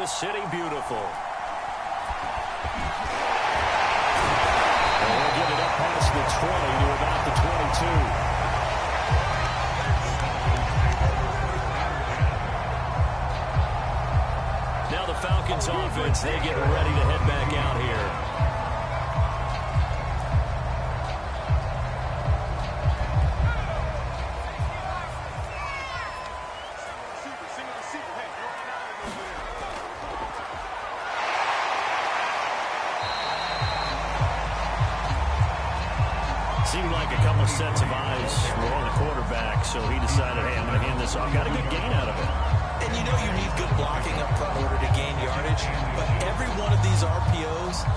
City Beautiful. And we'll get it up past the 20 to about the 22. Now the Falcons offense, they get ready to head back out here. Seemed like a couple of sets of eyes were on the quarterback, so he decided, hey, I'm going to hand this off. Got a good gain out of it. And you know you need good blocking up front in order to gain yardage, but every one of these RPOs,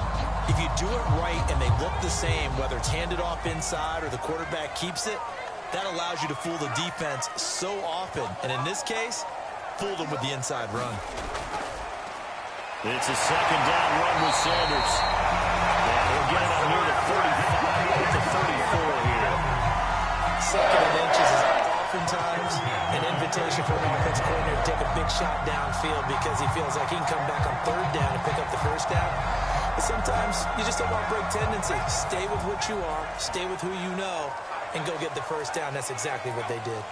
if you do it right and they look the same, whether it's handed off inside or the quarterback keeps it, that allows you to fool the defense so often. And in this case, fooled them with the inside run. It's a second down run with Sanders. We'll get it up near the 35 to 34 here. Second and inches is oftentimes an invitation for an offense coordinator to take a big shot downfield because he feels like he can come back on third down and pick up the first down. But sometimes you just don't want to break tendency. Stay with what you are, stay with who you know, and go get the first down. That's exactly what they did.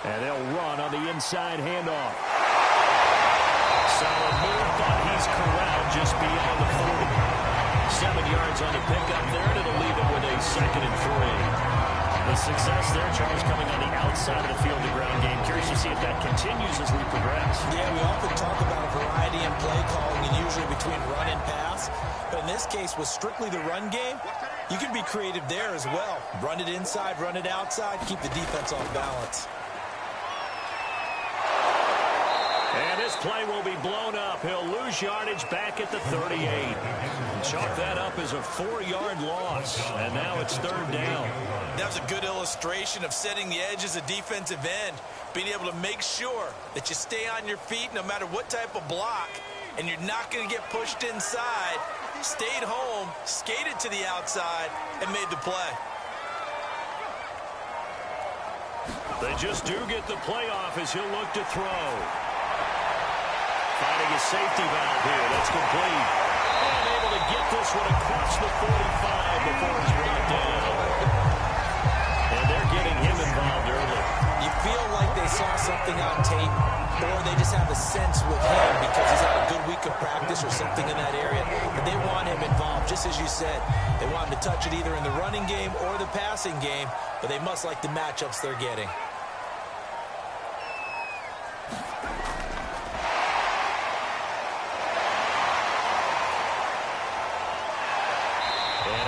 And they'll run on the inside handoff. Solid move, but he's corralled just beyond the 40. 7 yards on the pickup there, and it'll leave it with a 2nd and 3. The success there, Charles, coming on the outside of the field, the ground game. Curious to see if that continues as we progress. Yeah, we often talk about a variety in play calling and usually between run and pass. But in this case, with strictly the run game, you can be creative there as well. Run it inside, run it outside, keep the defense off balance. And this play will be blown up. He'll lose yardage back at the 38. Chalk that up as a 4-yard loss. And now it's 3rd down. That was a good illustration of setting the edge as a defensive end. Being able to make sure that you stay on your feet no matter what type of block. And you're not going to get pushed inside. Stayed home, skated to the outside, and made the play. They just do get the play off as he'll look to throw. Finding a safety valve here. That's complete. And able to get this one across the 45 before he's brought down. And they're getting him involved early. You feel like they saw something on tape, or they just have a sense with him because he's had a good week of practice or something in that area. But they want him involved, just as you said. They want him to touch it either in the running game or the passing game, but they must like the matchups they're getting.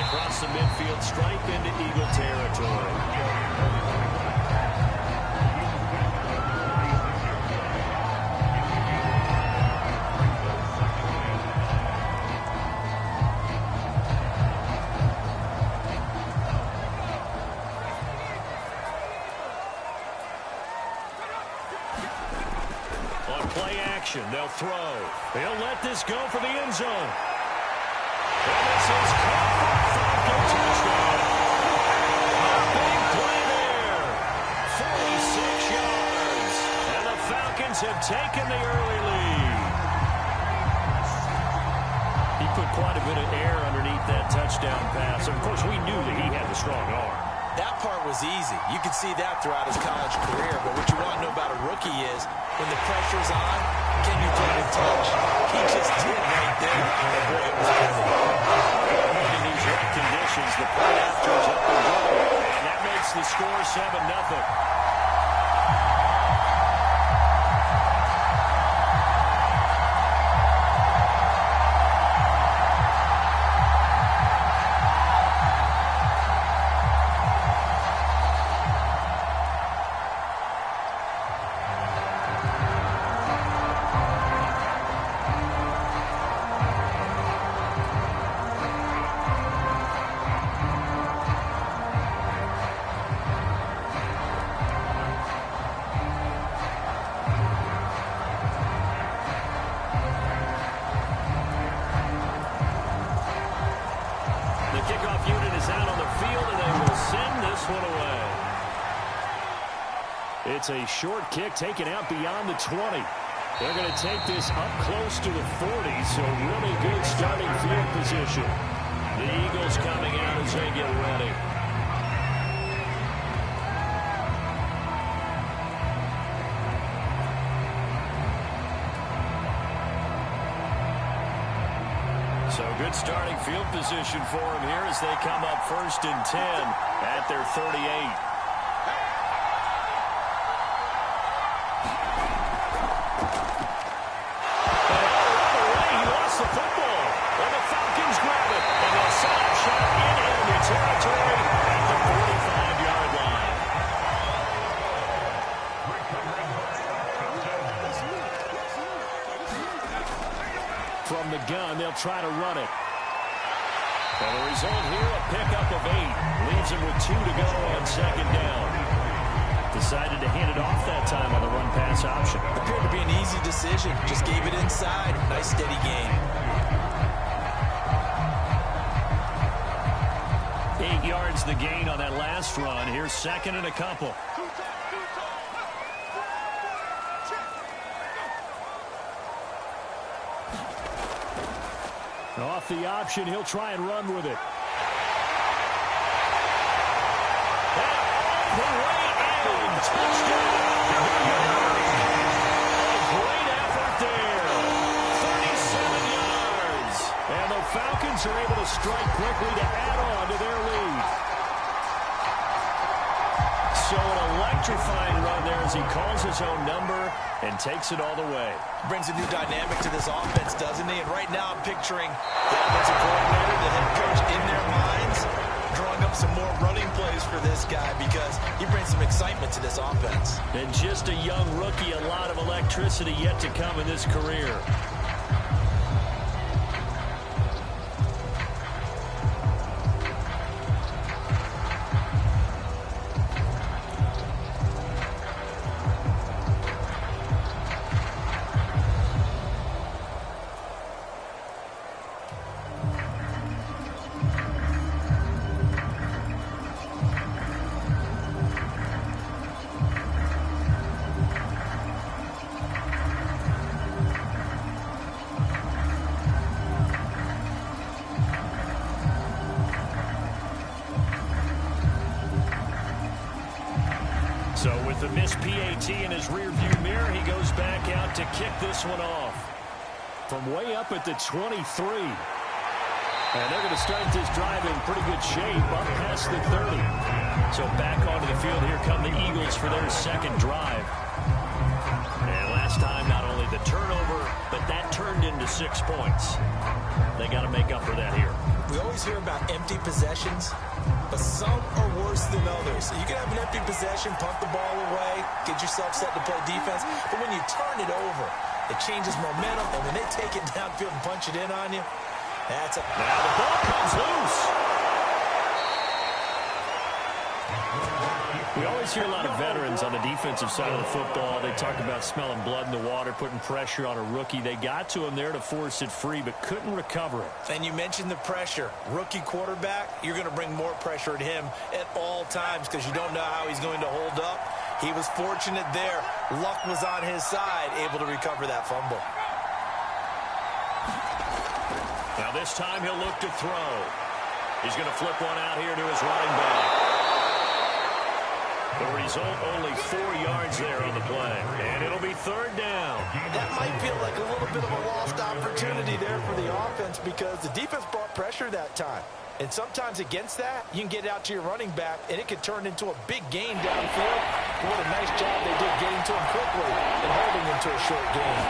Across the midfield stripe into Eagle territory. On play action, they'll throw. He'll let this go for the end zone. And this is touchdown. A big play there. 46 yards. And the Falcons have taken the early lead. He put quite a bit of air underneath that touchdown pass. Of course, we knew that he had the strong arm. That part was easy. You could see that throughout his college career. But what you want to know about a rookie is when the pressure's on, can you throw the touch? He just did right there. And boy, it was good. In these rough conditions, the play after is up and going. And that makes the score 7-0. It's a short kick taken out beyond the 20. They're going to take this up close to the 40, so really good starting field position. The Eagles coming out as they get ready. So good starting field position for them here as they come up 1st and 10 at their 38. Territory at the 45-yard line. From the gun, they'll try to run it. And the result here, a pickup of 8. Leaves him with 2 to go on 2nd down. Decided to hand it off that time on the run-pass option. Appeared to be an easy decision. Just gave it inside. Nice, steady game. 8 yards the gain on that last run. Here's 2nd and a couple. Off the option, he'll try and run with it. The way in, touchdown. A great effort there. 37 yards. And the Falcons are able to strike quickly to add on to their lead. So an electrifying run there as he calls his own number and takes it all the way. Brings a new dynamic to this offense, doesn't he? And right now I'm picturing the offensive coordinator, the head coach in their minds, drawing up some more running plays for this guy because he brings some excitement to this offense. And just a young rookie, a lot of electricity yet to come in this career. So with the missed PAT in his rearview mirror, he goes back out to kick this one off. From way up at the 23. And they're going to start this drive in pretty good shape up past the 30. So back onto the field, here come the Eagles for their 2nd drive. And last time, not only the turnover, but that turned into 6 points. They got to make up for that here. We always hear about empty possessions, but some are worse than others. You can have an empty possession, punt the ball away, get yourself set to play defense, but when you turn it over, it changes momentum, and when they take it downfield and punch it in on you, that's a... Now the ball comes loose. We always hear a lot of veterans on the defensive side of the football. They talk about smelling blood in the water, putting pressure on a rookie. They got to him there to force it free, but couldn't recover it. And you mentioned the pressure. Rookie quarterback, you're going to bring more pressure at him at all times because you don't know how he's going to hold up. He was fortunate there. Luck was on his side, able to recover that fumble. Now this time he'll look to throw. He's going to flip one out here to his running back. The result, only 4 yards there on the play. And it'll be 3rd down. That might feel like a little bit of a lost opportunity there for the offense because the defense brought pressure that time. And sometimes against that, you can get out to your running back, and it could turn into a big gain downfield. What a nice job they did getting to him quickly and holding him to a short gain.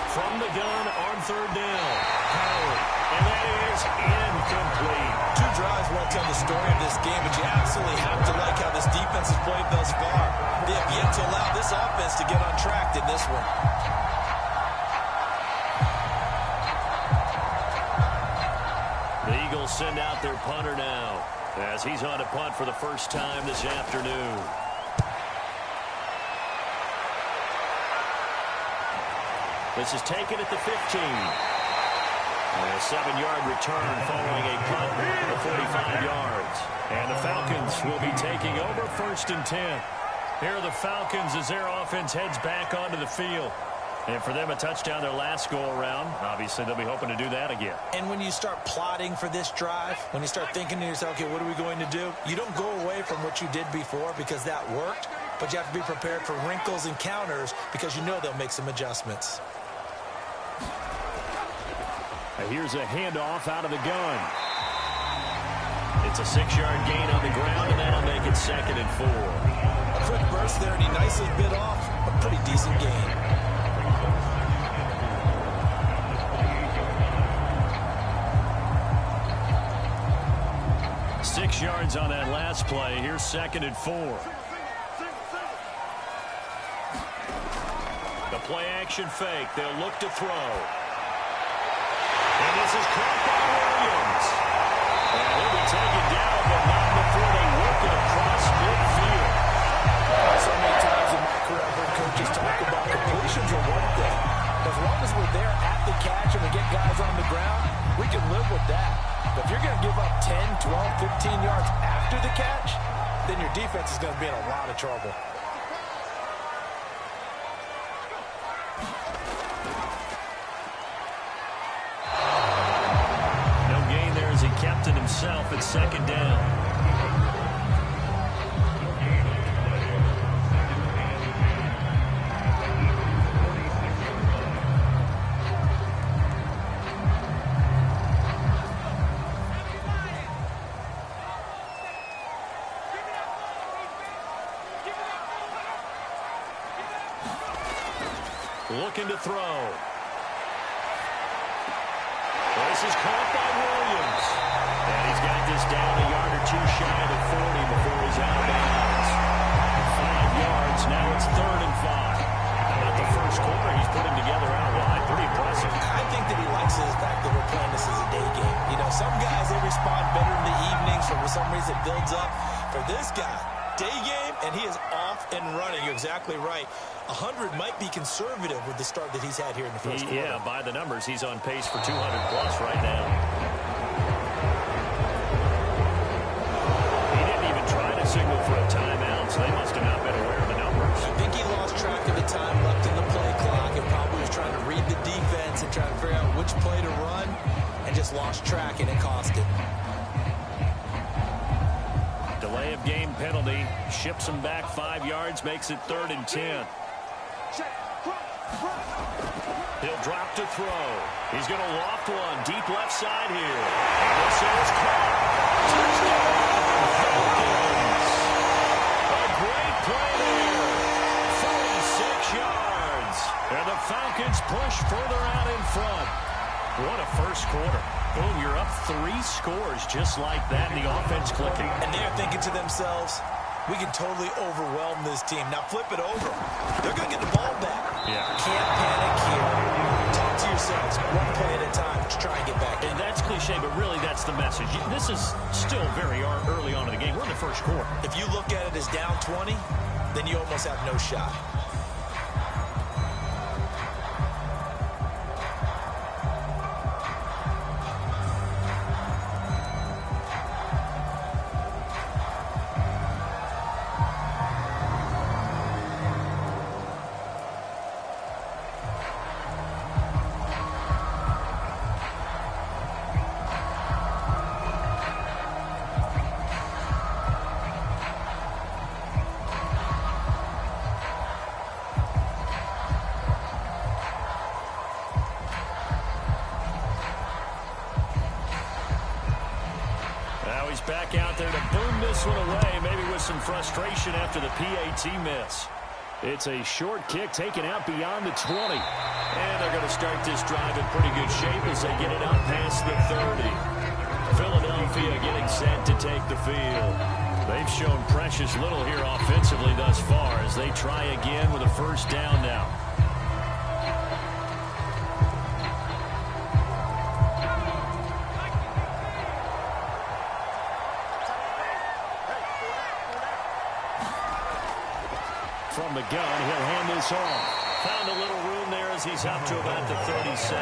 From the gun on 3rd down. Howard. And that is incomplete. 2 drives won't tell the story of this game, but you absolutely have to like how this defense has played thus far. They have yet to allow this offense to get on track in this one. The Eagles send out their punter now as he's on to punt for the first time this afternoon. This is taken at the 15. And a 7-yard return following a punt of 45 yards. And the Falcons will be taking over 1st and 10. Here are the Falcons as their offense heads back onto the field. And for them, a touchdown their last go-around. Obviously, they'll be hoping to do that again. And when you start plotting for this drive, when you start thinking to yourself, okay, what are we going to do? You don't go away from what you did before because that worked, but you have to be prepared for wrinkles and counters because you know they'll make some adjustments. Here's a handoff out of the gun. It's a 6-yard gain on the ground, and that'll make it 2nd and 4. A quick burst there, and he nicely bit off a pretty decent gain. Six yards on that last play. Here's 2nd and 4. The play action fake. They'll look to throw. And this is caught by Williams. And he'll be taken down, but not before they work it across midfield. So many times in my career, I've heard coaches talk about completions are one thing. As long as we're there at the catch and we get guys on the ground, we can live with that. But if you're going to give up 10, 12, 15 yards after the catch, then your defense is going to be in a lot of trouble. No gain there as he kept it himself at 2nd down. Looking to throw. This is caught by Williams. And he's got this down a yard or two shy of the 40 before he's out of bounds. 5 yards. Now it's 3rd and 5. How about the first quarter he's putting together out wide? Pretty impressive. I think that he likes the fact that we're playing this as a day game. You know, some guys, they respond better in the evenings. For some reason, it builds up. For this guy, day game, and he is off and running. You're exactly right. 100 might be conservative with the start that he's had here in the first quarter. Yeah, by the numbers, he's on pace for 200-plus right now. He didn't even try to signal for a timeout, so they must have not been aware of the numbers. I think he lost track of the time left in the play clock and probably was trying to read the defense and trying to figure out which play to run and just lost track, and it cost him. Delay of game penalty. Ships him back 5 yards, makes it 3rd and 10. He'll drop to throw. He's going to loft one deep left side here. And this is caught. Touchdown, Falcons. A great play there. 46 yards. And the Falcons push further out in front. What a first quarter. Boom, you're up 3 scores just like that, and the offense clicking. And they're thinking to themselves, we can totally overwhelm this team. Now flip it over. They're going to get the ball back. Yeah. Can't panic here. Talk to yourselves one play at a time to try and get back in. And that's cliche, but really that's the message. This is still very early on in the game. We're in the first quarter. If you look at it as down 20, then you almost have no shot. Back out there to boom this one away, maybe with some frustration after the PAT miss. It's a short kick taken out beyond the 20. And they're going to start this drive in pretty good shape as they get it out past the 30. Philadelphia getting set to take the field. They've shown precious little here offensively thus far as they try again with a first down now. From the gun, he'll hand this off. Found a little room there as he's up to about the 37.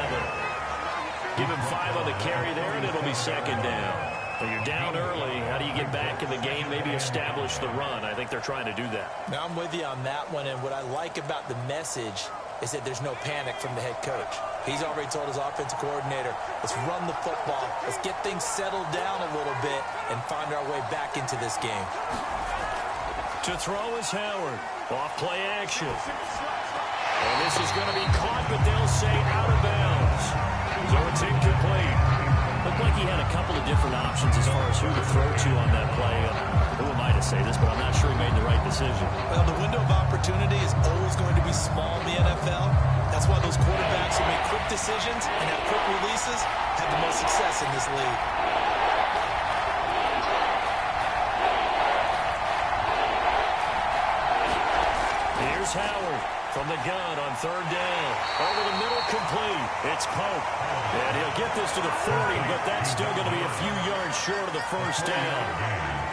Give him 5 on the carry there, and it'll be 2nd down. Well, you're down early. How do you get back in the game, maybe establish the run? I think they're trying to do that. Now, I'm with you on that one, and what I like about the message is that there's no panic from the head coach. He's already told his offensive coordinator, let's run the football, let's get things settled down a little bit and find our way back into this game. To throw is Howard. Off play action. And this is going to be caught, but they'll say out of bounds. So it's incomplete. Looked like he had a couple of different options as far as who to throw to on that play. Who am I to say this, but I'm not sure he made the right decision. Well, the window of opportunity is always going to be small in the NFL. That's why those quarterbacks who make quick decisions and have quick releases have the most success in this league. Here's Howard from the gun on third down. Over the middle, complete. It's Pope. And he'll get this to the 40, but that's still going to be a few yards short of the first down.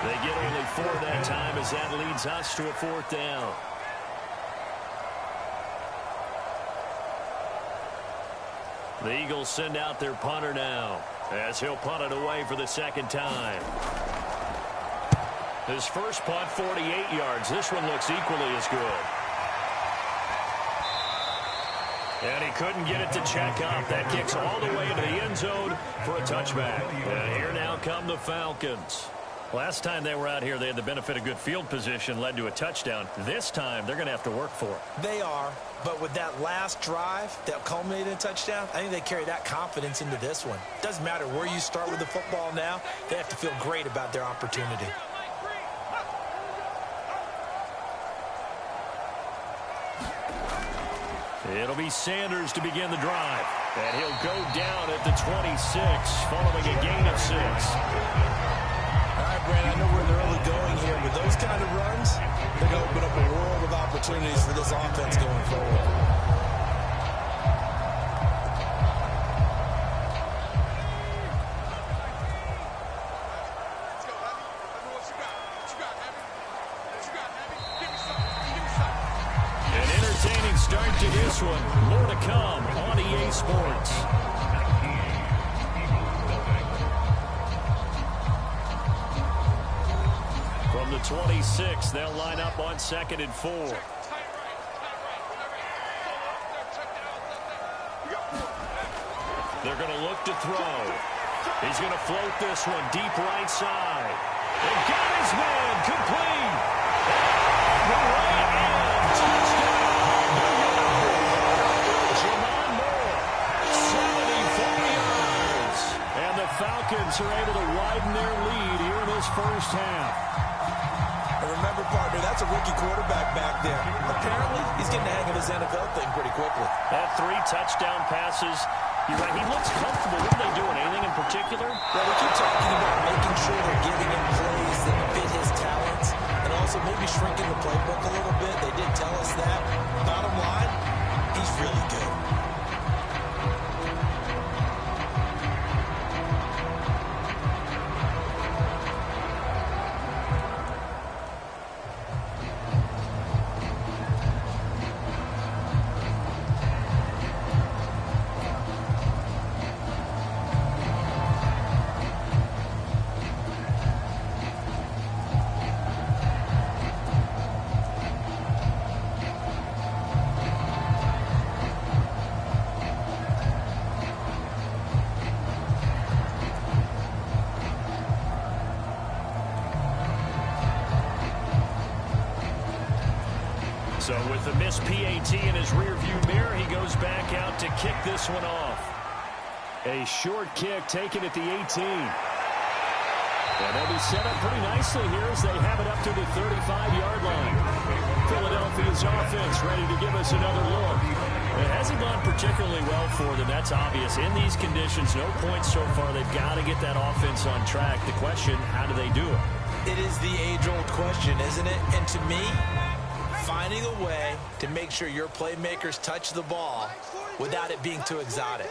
They get only 4 that time as that leads us to a 4th down. The Eagles send out their punter now as he'll punt it away for the 2nd time. His first punt, 48 yards. This one looks equally as good. And he couldn't get it to check up. That kicks all the way into the end zone for a touchback. And here now come the Falcons. Last time they were out here, they had the benefit of good field position, led to a touchdown. This time, they're going to have to work for it. They are, but with that last drive that culminated in a touchdown, I think they carry that confidence into this one. Doesn't matter where you start with the football now, they have to feel great about their opportunity. It'll be Sanders to begin the drive. And he'll go down at the 26, following a gain of 6. All right, Brandon, I know we're in the early going here, but those kind of runs, they're going to open up a world of opportunities for this offense going forward. Start to this one. More to come on EA Sports. From the 26, they'll line up on 2nd and 4. They're going to look to throw. He's going to float this one deep right side. And got his man complete. The right end. Touchdown. Falcons are able to widen their lead here in this first half. And remember, partner, that's a rookie quarterback back there. Apparently, he's getting the hang of his NFL thing pretty quickly. Had 3 touchdown passes. You're right, he looks comfortable. What are they doing? Anything in particular? Well, we keep talking about making sure they're giving him plays that fit his talents and also maybe shrinking the playbook a little bit. They did tell us that. Bottom line, he's really good. So with the missed PAT in his rearview mirror, he goes back out to kick this one off. A short kick taken at the 18. And they'll be set up pretty nicely here as they have it up to the 35-yard line. Philadelphia's offense ready to give us another look. It hasn't gone particularly well for them. That's obvious. In these conditions, no points so far. They've got to get that offense on track. The question, how do they do it? It is the age-old question, isn't it? And to me, finding a way to make sure your playmakers touch the ball without it being too exotic.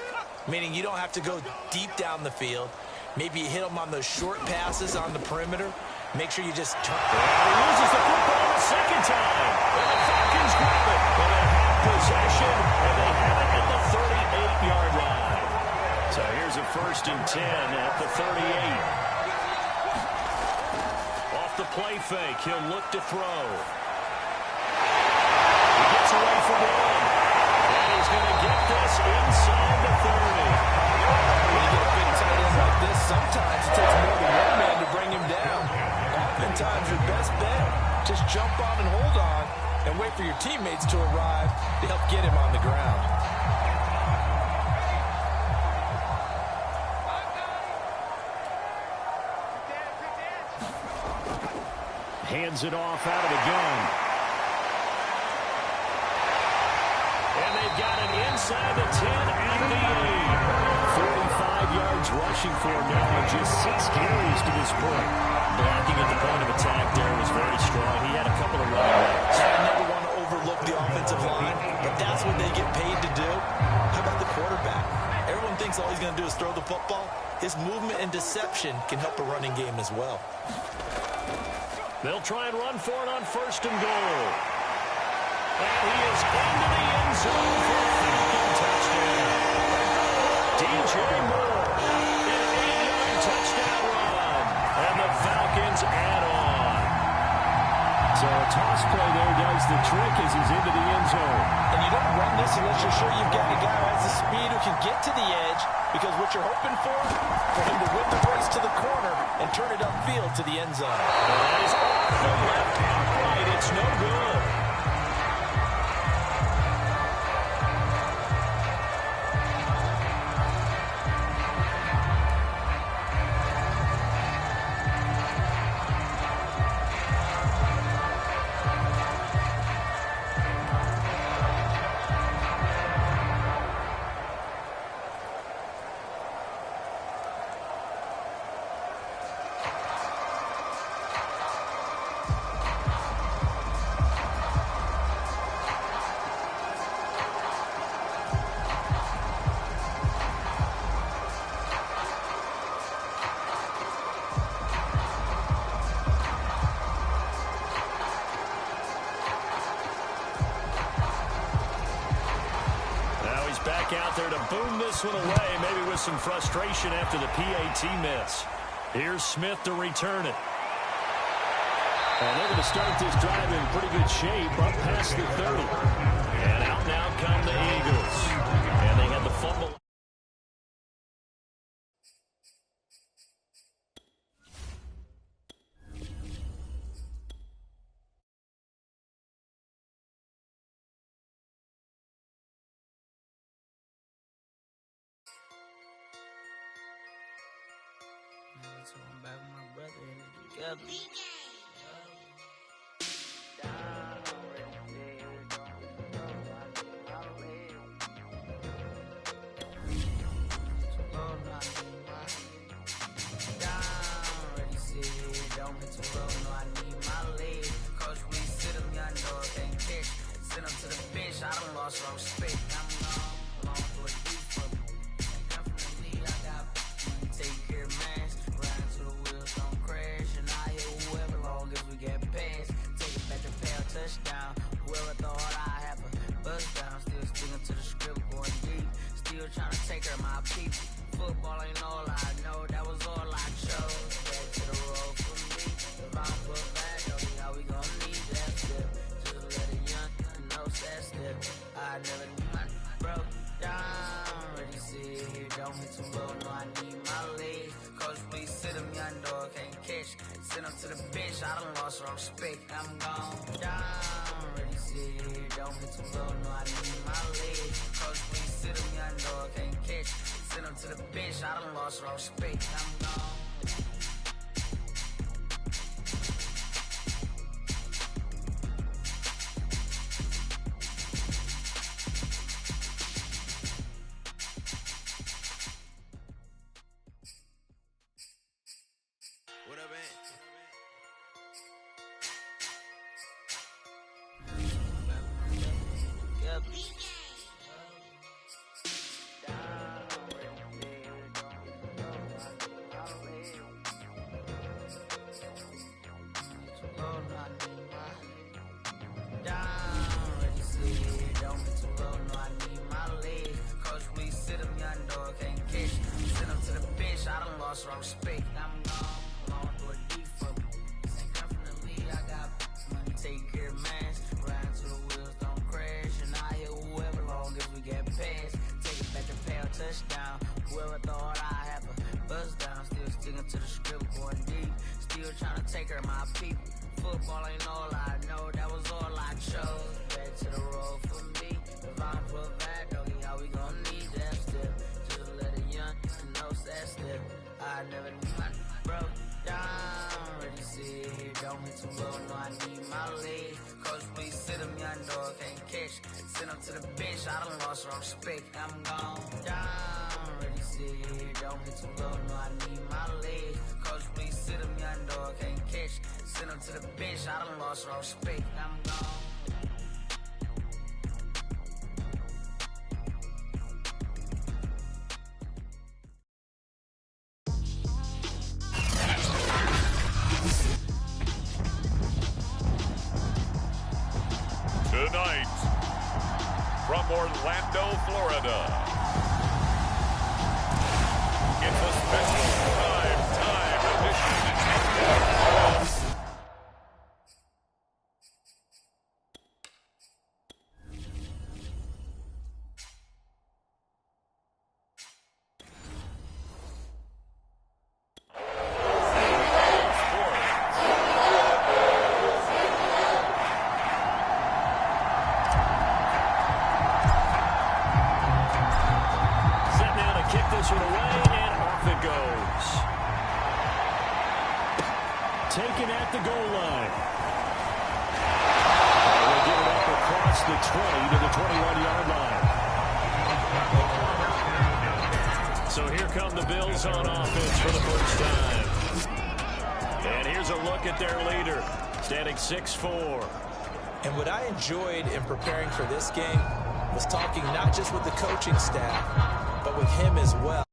Meaning you don't have to go deep down the field. Maybe you hit them on those short passes on the perimeter. Make sure you just turn. He loses the football the second time. And the Falcons grab it. And they have possession. And they have it at the 38-yard line. So here's a 1st and 10 at the 38. the play fake. He'll look to throw. He gets away from one. And he's going to get this inside the 30. When you get a big tight end like this, sometimes it takes more than one man to bring him down. Oftentimes, your best bet, just jump on and hold on and wait for your teammates to arrive to help get him on the ground. Hands it off out of the gun. And they've got it inside the 10 and the 8. 45 yards rushing for him now in just 6 carries to this point. Blocking at the point of attack there was very strong. He had a couple of running routes. I never want to overlook the offensive line, but that's what they get paid to do. How about the quarterback? Everyone thinks all he's going to do is throw the football. His movement and deception can help a running game as well. They'll try and run for it on 1st and goal. And he is into the end zone for a Falcon touchdown. DJ Moore, an 8-yard touchdown run. And the Falcons add on. So a toss play there does the trick as he's into the end zone. And you don't run this unless you're sure you've got a guy who has the speed who can get to the edge, because what you're hoping for him to win the race to the corner and turn it upfield to the end zone. That is off the left outright. It's no good. Back out there to boom this one away, maybe with some frustration after the PAT miss. Here's Smith to return it. And they're going to start this drive in pretty good shape, up past the 30. And out now come the Eagles. And they had the fumble. So I'm back with my brother and it's together. Don't hit too low, no, I need my leg. Coach, we sit him, young dog, can't catch. Send him to the bench, I done lost all respect. I'm long for a deep for me. Ain't come from the lead, I got money, take care of man. Grind to the wheels, don't crash. And I hit whoever, long as we get past. Take it back to pay a touchdown. Whoever thought I have a buzz down. Still sticking to the script, going deep. Still trying to take care of my people. Football ain't all I know, that was all I chose. Back to the road for me. If I'm put back, don't think how we gon' need that step. Just let a young know that step. I never knew my broke down. Ready, sit here, don't hit too low, no, I need my legs. Coach, please sit him, young dog, can't catch. Send him to the bench, I done lost all respect. I'm gone down. Ready, sit here, don't hit too low, no, I need my legs. Coach, please sit him, young dog, can't catch. Send him to the bench, I done lost all respect. I'm gone. What up, man? I done lost all respect. I'm gone, going through a deep for me. Ain't come from touchdown. Still sticking to the script, going deep. Still trying to take her my people. Football ain't all I know, that was all I chose. Back to the road for me. If I'm put back, doggy, how we gon' need that step? Just let a young know that step. I never knew my broke down. Ready, sit here, don't hit too low, no, I need my legs. Coach, please sit him, young dog, can't catch. Send him to the bench, I done lost all respect. I'm gone down. Ready, sit here, don't hit too low, no, I need my legs. Coach, please sit him, young dog, can't catch. Send him to the bench, I done lost all respect. I'm gone. Tonight, from Orlando, Florida, it's a special time edition. Taken at the goal line. We'll get it up across the 20 to the 21-yard line. So here come the Bills on offense for the first time. And here's a look at their leader, standing 6'4". And what I enjoyed in preparing for this game was talking not just with the coaching staff, but with him as well.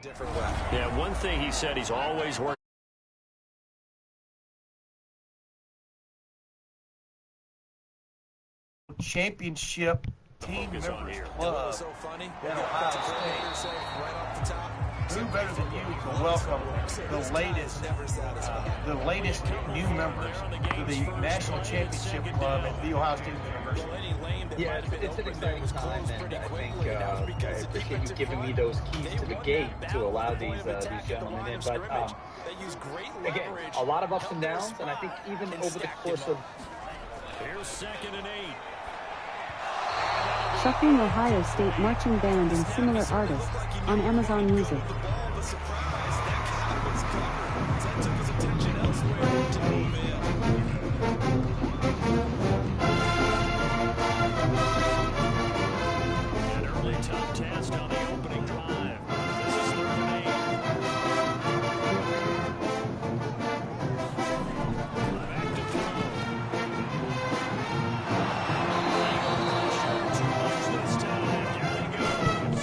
Different way. Yeah, one thing he said, he's always working. Championship team members club So funny. at Ohio State. Right off the top. Who better than you to welcome the latest new members to the National Championship Club at The Ohio State University? Yeah, it's an exciting time, and I think I appreciate you giving me those keys to the gate to allow these gentlemen in. But again, a lot of ups and downs, and I think even over the course of Here's 2nd and 8. Shuffling Ohio State Marching Band and similar artists on Amazon Music. An early tough test on the opening drive. This is 3rd and 8. Back to throw. Too much this time. Down he goes.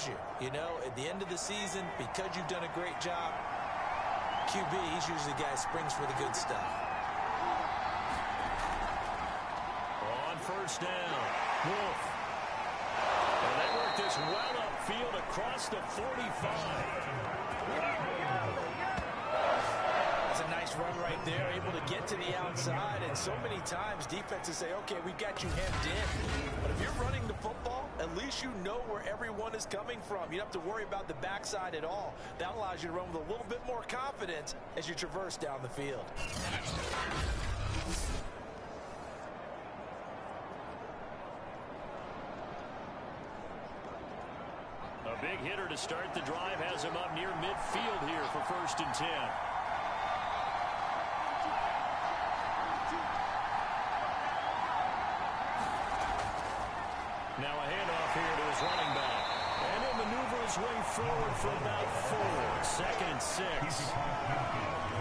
loves you. You know, at the end of the season, because you've done a great job, QB, he's usually the guy who springs for the good stuff. On first down, Wolf. And they work this well upfield across the 45. That's a nice run right there, able to get to the outside. And so many times defenses say, okay, we've got you hemmed in. But if you're running the football, at least you know where everyone is coming from. You don't have to worry about the backside at all. That allows you to run with a little bit more confidence as you traverse down the field. A big hitter to start the drive has him up near midfield here for 1st and 10. Now a handoff here to his running back. And he'll maneuver his way forward for about 4. 2nd and 6.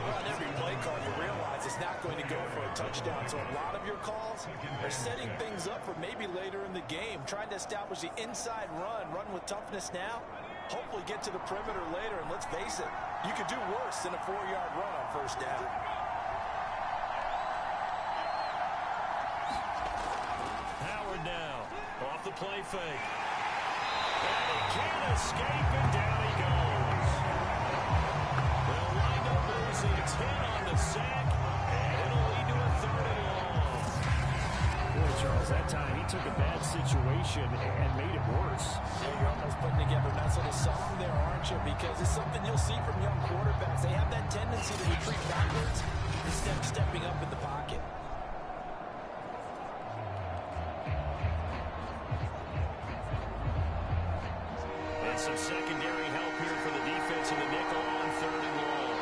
Well, on every play call, you realize it's not going to go for a touchdown. So a lot of your calls are setting things up for maybe later in the game, trying to establish the inside run with toughness now, hopefully get to the perimeter later. And let's face it, you could do worse than a 4-yard run on first down. Howard now, off the play fake. And he can't escape, and down he goes. They'll wind up losing 10 on the sack, and it'll lead to a 3rd and long. Boy, Charles, that time he took a bad situation and made it worse. Yeah, you're almost putting together a nice little song there, aren't you? Because it's something you'll see from young quarterbacks. They have that tendency to retreat backwards instead of stepping up in the pocket. Some secondary help here for the defense of the nickel on 3rd and long.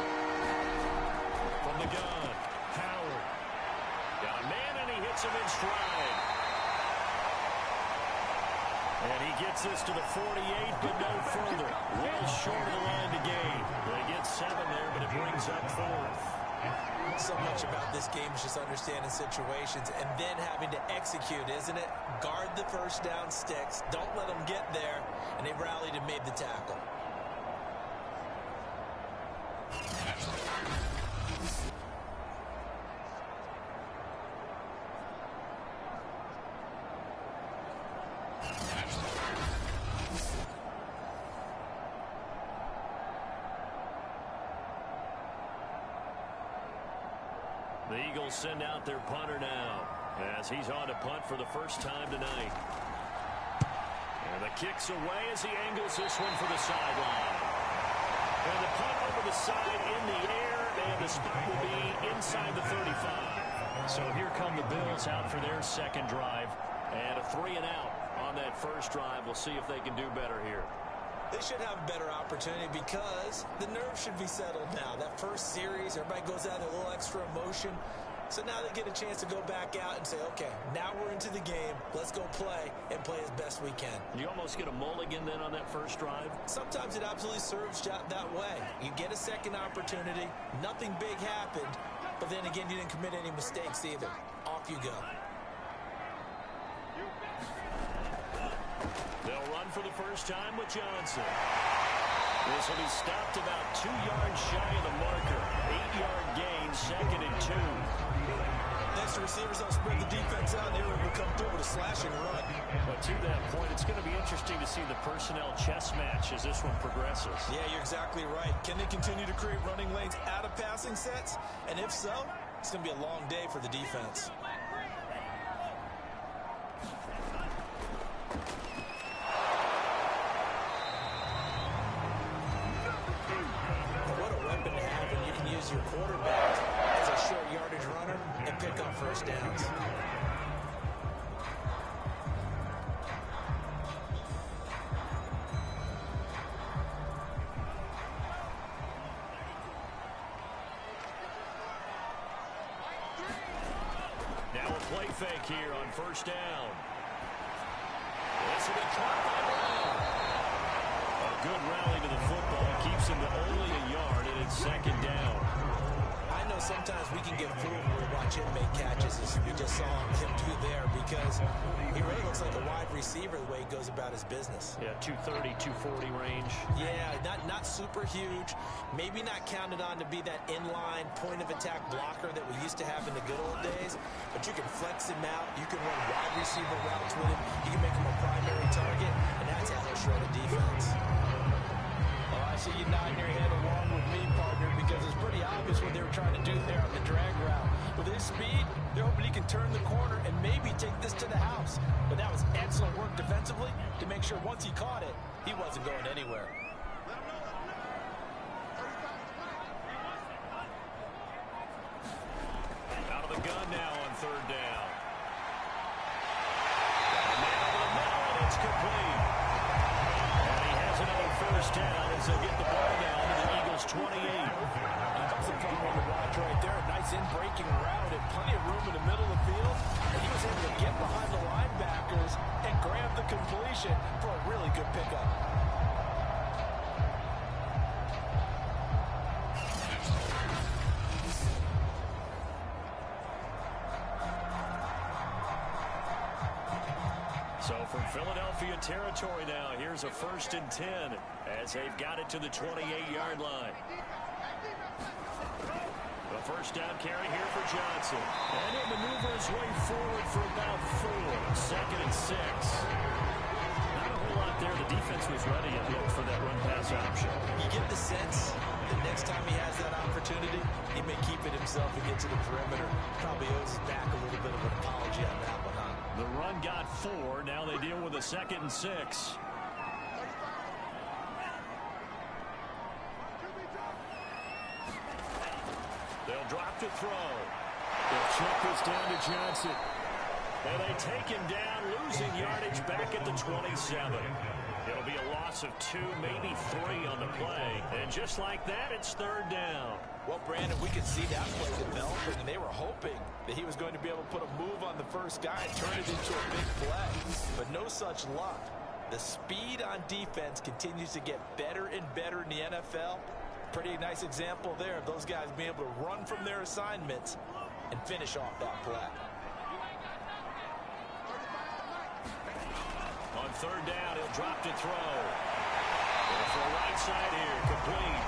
From the gun, Howard. Got a man, and he hits him in stride. And he gets this to the 48, but no further. Well short of the line to gain. They get 7 there, but it brings up 4th. So much about this game is just understanding situations and then having to execute, isn't it? Guard the first down sticks. Don't let them get there. And they rallied and made the tackle. The Eagles send out their punter now as he's on to punt for the first time tonight. And the kick's away as he angles this one for the sideline. And the punt over the side in the air, and the spot will be inside the 35. So here come the Bills out for their second drive. And a 3 and out on that first drive. We'll see if they can do better here. They should have a better opportunity because the nerves should be settled now. That first series, everybody goes out with a little extra emotion. So now they get a chance to go back out and say, okay, now we're into the game. Let's go play and play as best we can. You almost get a mulligan then on that first drive? Sometimes it absolutely serves that way. You get a second opportunity. Nothing big happened. But then again, you didn't commit any mistakes either. Off you go. They'll run for the first time with Johnson. This will be stopped about 2 yards shy of the marker. 8-yard gain, 2nd and 2. Next, the receivers don't spread the defense out. They were able to come through with a slashing run. But to that point, it's going to be interesting to see the personnel chess match as this one progresses. Yeah, you're exactly right. Can they continue to create running lanes out of passing sets? And if so, it's going to be a long day for the defense. Your quarterback as a short yardage runner and pick up first downs. Now a play fake here on first down. This will be caught by Brown. A good rally to the football keeps him to only a yard, and it's 2nd down. I know sometimes we can get fooled when we watch him make catches, as we just saw him do there, because he really looks like a wide receiver the way he goes about his business. Yeah, 230, 240 range. Yeah, not super huge. Maybe not counted on to be that inline point-of-attack blocker that we used to have in the good old days, but you can flex him out. You can run wide receiver routes with him. You can make him a primary target, and that's how he'll shred a defense. Well, I see you nodding your head along with me, partner, because it's pretty obvious what they were trying to do there on the drag route. With his speed, they're hoping he can turn the corner and maybe take this to the house. But that was excellent work defensively to make sure once he caught it, he wasn't going anywhere. Out of the gun now on third down. Man over the middle, and it's complete. And he has another first down as they get the ball down to the Eagles' 28. That's a fun one to watch right there. Nice in-breaking route and plenty of room in the middle of the field. And he was able to get behind the linebackers and grab the completion for a really good pickup. So from Philadelphia territory now, here's a 1st and 10 as they've got it to the 28-yard line. The first down carry here for Johnson. And he'll maneuver his way forward for about 4. 2nd and 6. Not a whole lot there. The defense was ready and looked for that run-pass option. You get the sense that next time he has that opportunity, he may keep it himself and get to the perimeter. Probably owes his back a little bit of an apology on that one, huh? The run got 4. Now they deal with a 2nd and 6. They'll drop to throw. They'll check this down to Johnson. And they take him down, losing yardage back at the 27. It'll be a loss of 2, maybe 3 on the play. And just like that, it's 3rd down. Well, Brandon, we could see that play developing, and they were hoping that he was going to be able to put a move on the first guy and turn it into a big play. But no such luck. The speed on defense continues to get better and better in the NFL. Pretty nice example there of those guys being able to run from their assignments and finish off that play. On 3rd down, he'll drop to throw. And for right side here, complete.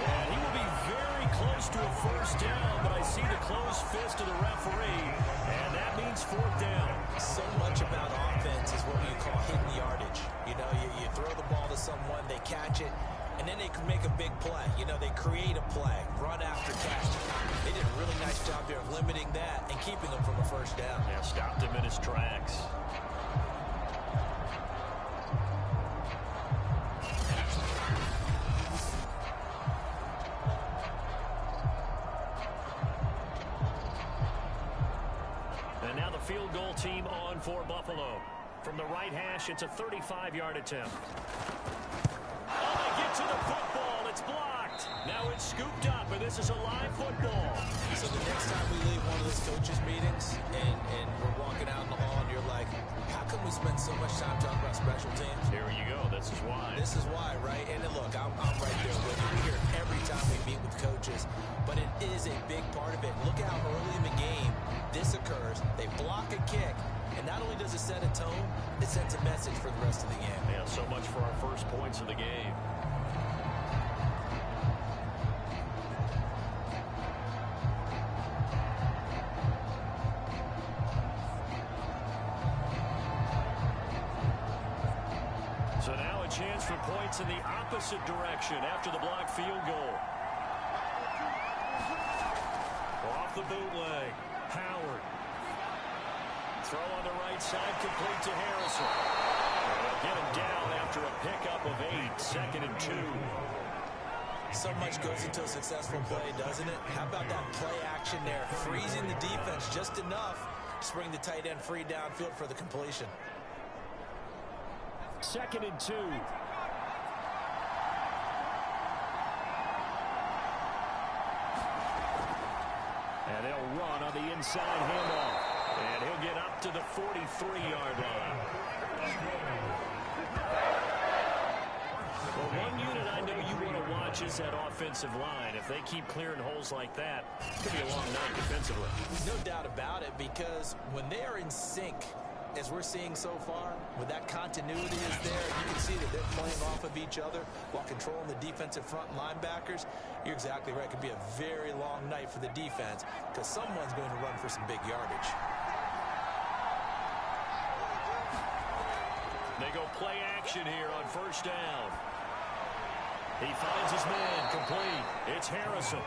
And he will be very close to a first down, but I see the closed fist of the referee, and that means 4th down. So much about offense is what you call hidden yardage. You know, you throw the ball to someone, they catch it, and then they can make a big play. You know, they create a play, run after catch. They did a really nice job there of limiting that and keeping him from a first down. Yeah, stopped him in his tracks. And now the field goal team on for Buffalo. From the right hash, it's a 35-yard attempt. Oh, they get to the football. It's blocked. Now it's scooped up, and this is a live football. So the next time we leave one of those coaches' meetings and we're walking out in the hall and you're like, how come we spend so much time talking about special teams? Here you go. This is why. This is why, right? And then look, I'm right there with you. We hear it every time we meet with coaches, but it is a big part of it. Look how early in the game this occurs. They block a kick, and not only does it set a tone, it sends a message for the rest of the game. Yeah, so much for our first points of the game. So now a chance for points in the opposite direction after the blocked field goal. Off the bootleg. Howard. Throw on the right side, complete to Harrison. They'll get him down after a pickup of 8, 2nd and 2. So much goes into a successful play, doesn't it? How about that play action there? Freezing the defense just enough to bring the tight end free downfield for the completion. 2nd and 2. And they'll run on the inside handoff. And he'll get up to the 43-yard line. Well, one unit I know you want to watch watches that offensive line. If they keep clearing holes like that, it could be a long night defensively. No doubt about it, because when they are in sync, as we're seeing so far, when that continuity is there, you can see that they're playing off of each other while controlling the defensive front linebackers. You're exactly right. It could be a very long night for the defense because someone's going to run for some big yardage. They go play action here on first down. He finds his man, complete. It's Harrison.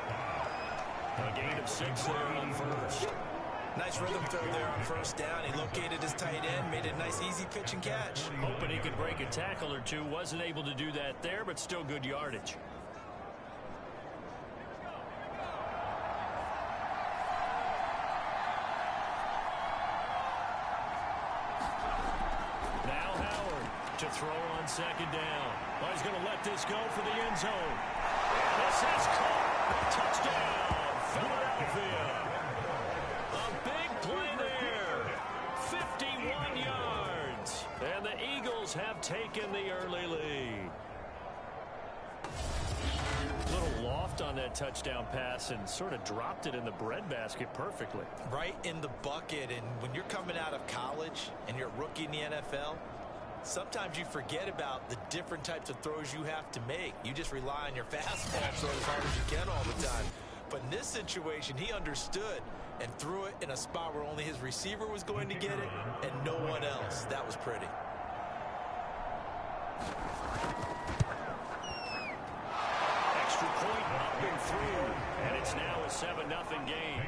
A gain of 6 there on first. Nice rhythm throw there on first down. He located his tight end, made a nice easy pitch and catch. Hoping he could break a tackle or two. Wasn't able to do that there, but still good yardage. Now Howard to throw on second down. Oh, he's going to let this go for the end zone. This is caught. Touchdown, Philadelphia. A big play there. 51 yards. And the Eagles have taken the early lead. Little loft on that touchdown pass and sort of dropped it in the breadbasket perfectly. Right in the bucket. And when you're coming out of college and you're a rookie in the NFL, sometimes you forget about the different types of throws you have to make. You just rely on your fastball throw as hard as you can all the time. But in this situation, he understood and threw it in a spot where only his receiver was going to get it and no one else. That was pretty. Extra point up and through. And it's now a 7-0 game.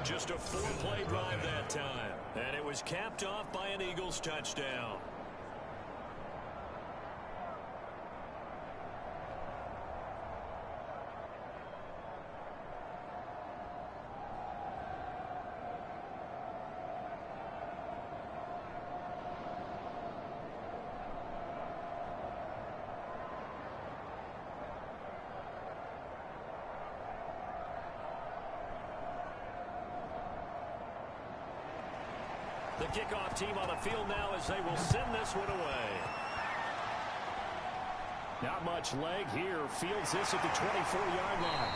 Just a 4-play drive that time. And it was capped off by an Eagles touchdown. The kickoff team on the field now as they will send this one away. Not much leg here. Fields this at the 24-yard line.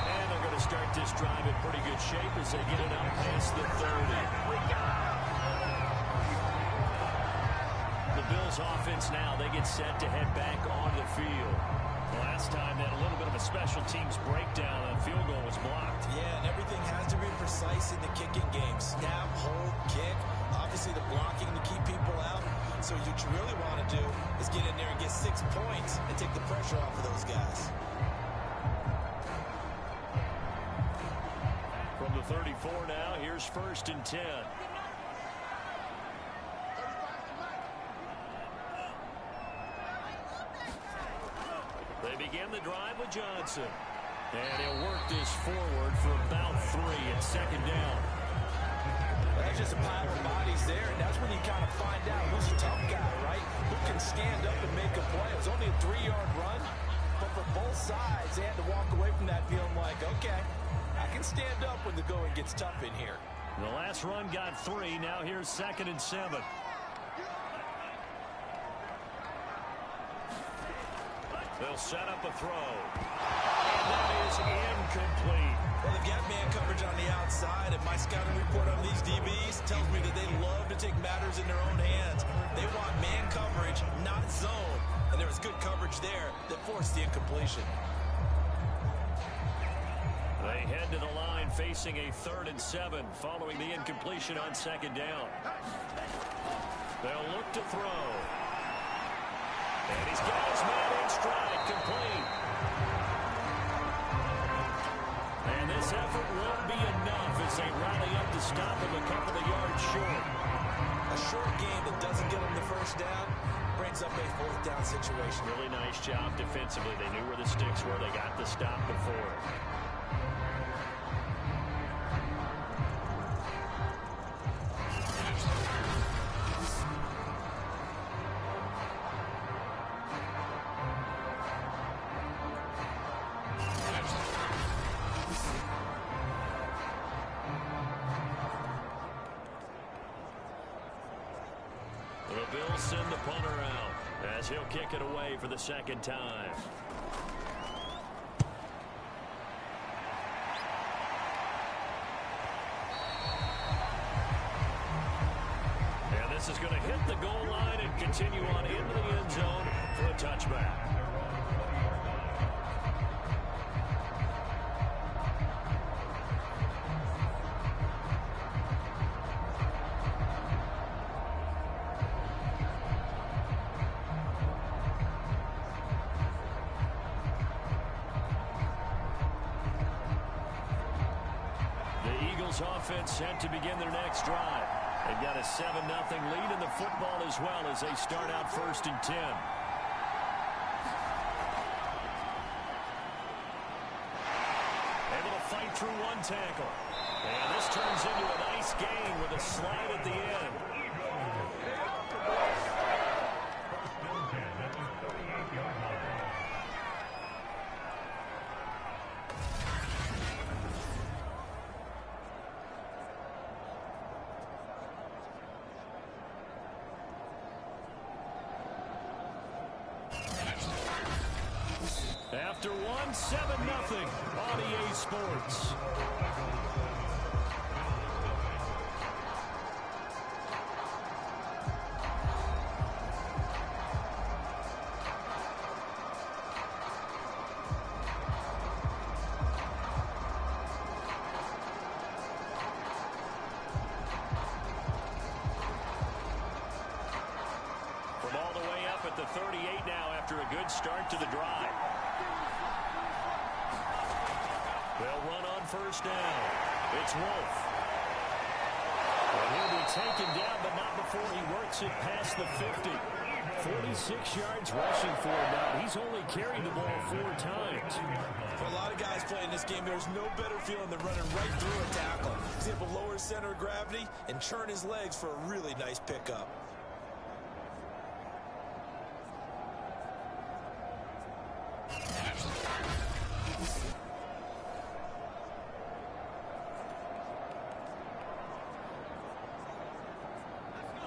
And they're going to start this drive in pretty good shape as they get it up past the 30. The Bills offense now, they get set to head back on the field. Last time they had a little bit of a special teams breakdown and a field goal was blocked. Yeah, and everything has to be precise in the kicking game. Snap, hold, kick. Obviously the blocking to keep people out. So what you really want to do is get in there and get 6 points and take the pressure off of those guys. From the 34 now, here's 1st and 10. They begin the drive with Johnson. And he'll work this forward for about 3 at 2nd down. That's just a pile of bodies there, and that's when you kind of find out who's a tough guy, right? Who can stand up and make a play. It was only a 3-yard run, but for both sides, they had to walk away from that feeling like, okay, I can stand up when the going gets tough in here. The last run got 3. Now here's 2nd and 7. They'll set up a throw. And that is incomplete. Well, they've got man coverage on the outside, and my scouting report on these DBs tells me that they love to take matters in their own hands. They want man coverage, not zone. And there was good coverage there that forced the incompletion. They head to the line facing a 3rd and 7 following the incompletion on 2nd down. They'll look to throw. And he's got his man in stride, complete. And this effort won't be enough as they rally up to stop him a couple of yards short. A short game that doesn't get them the first down brings up a 4th down situation. Really nice job defensively. They knew where the sticks were. They got the stop before. The Bills send the punter out. As he'll kick it away for the second time. And this is going to hit the goal line and continue on into the end zone for a touchback. Offense set to begin their next drive. They've got a 7-0 lead in the football as well as they start out 1st and 10. Able to fight through one tackle. And this turns into a nice gain with a slide at the end. After 7-0 on EA Sports. From all the way up at the 38 now after a good start to the drive. They'll run on 1st down. It's Wolf. And he'll be taken down, but not before he works it past the 50. 46 yards rushing for him now. He's only carried the ball 4 times. For a lot of guys playing this game, there's no better feeling than running right through a tackle. He's able to lower his center of gravity and churn his legs for a really nice pickup.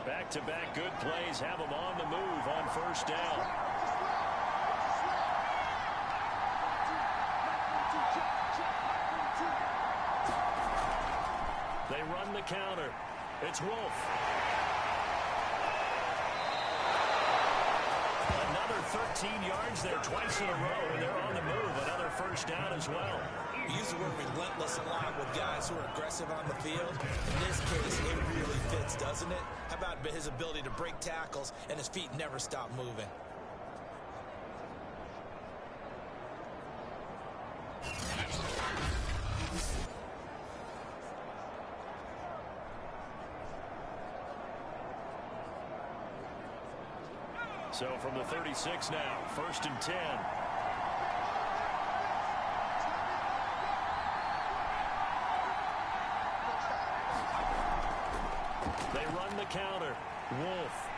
Back-to-back good plays have them on the move on 1st down. They run the counter. It's Wolf. Another 13 yards there twice in a row, and they're on the move. Another 1st down as well. We use the word relentless a lot with guys who are aggressive on the field. In this case, it really fits, doesn't it? How about his ability to break tackles and his feet never stop moving? So from the 36 now, 1st and 10. They run the counter. Wolf.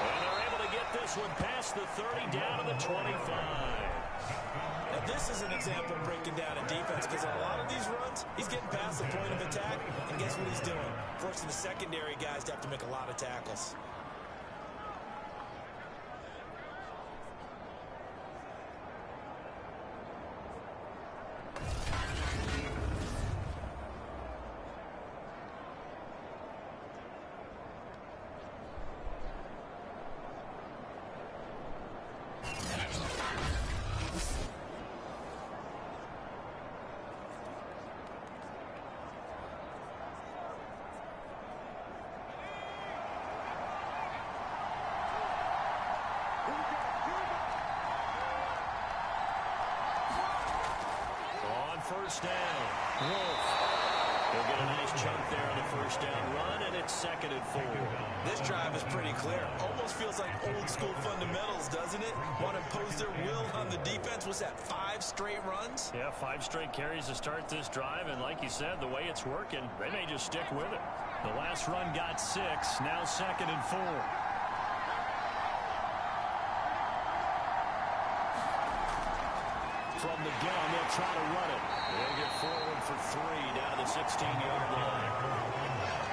And they're able to get this one past the 30 down to the 25. Now this is an example of breaking down a defense because in a lot of these runs, he's getting past the point of attack, and guess what he's doing? Forcing the secondary guys to have to make a lot of tackles. First down. Wolf. He'll get a nice chunk there on the 1st down run, and it's 2nd and 4. This drive is pretty clear. Almost feels like old school fundamentals, doesn't it? Want to impose their will on the defense. Was that 5 straight runs? Yeah, 5 straight carries to start this drive, and like you said, the way it's working, they may just stick with it. The last run got 6, now 2nd and 4. From the gun, they'll try to run it. They'll get forward for 3 down to the 16-yard line.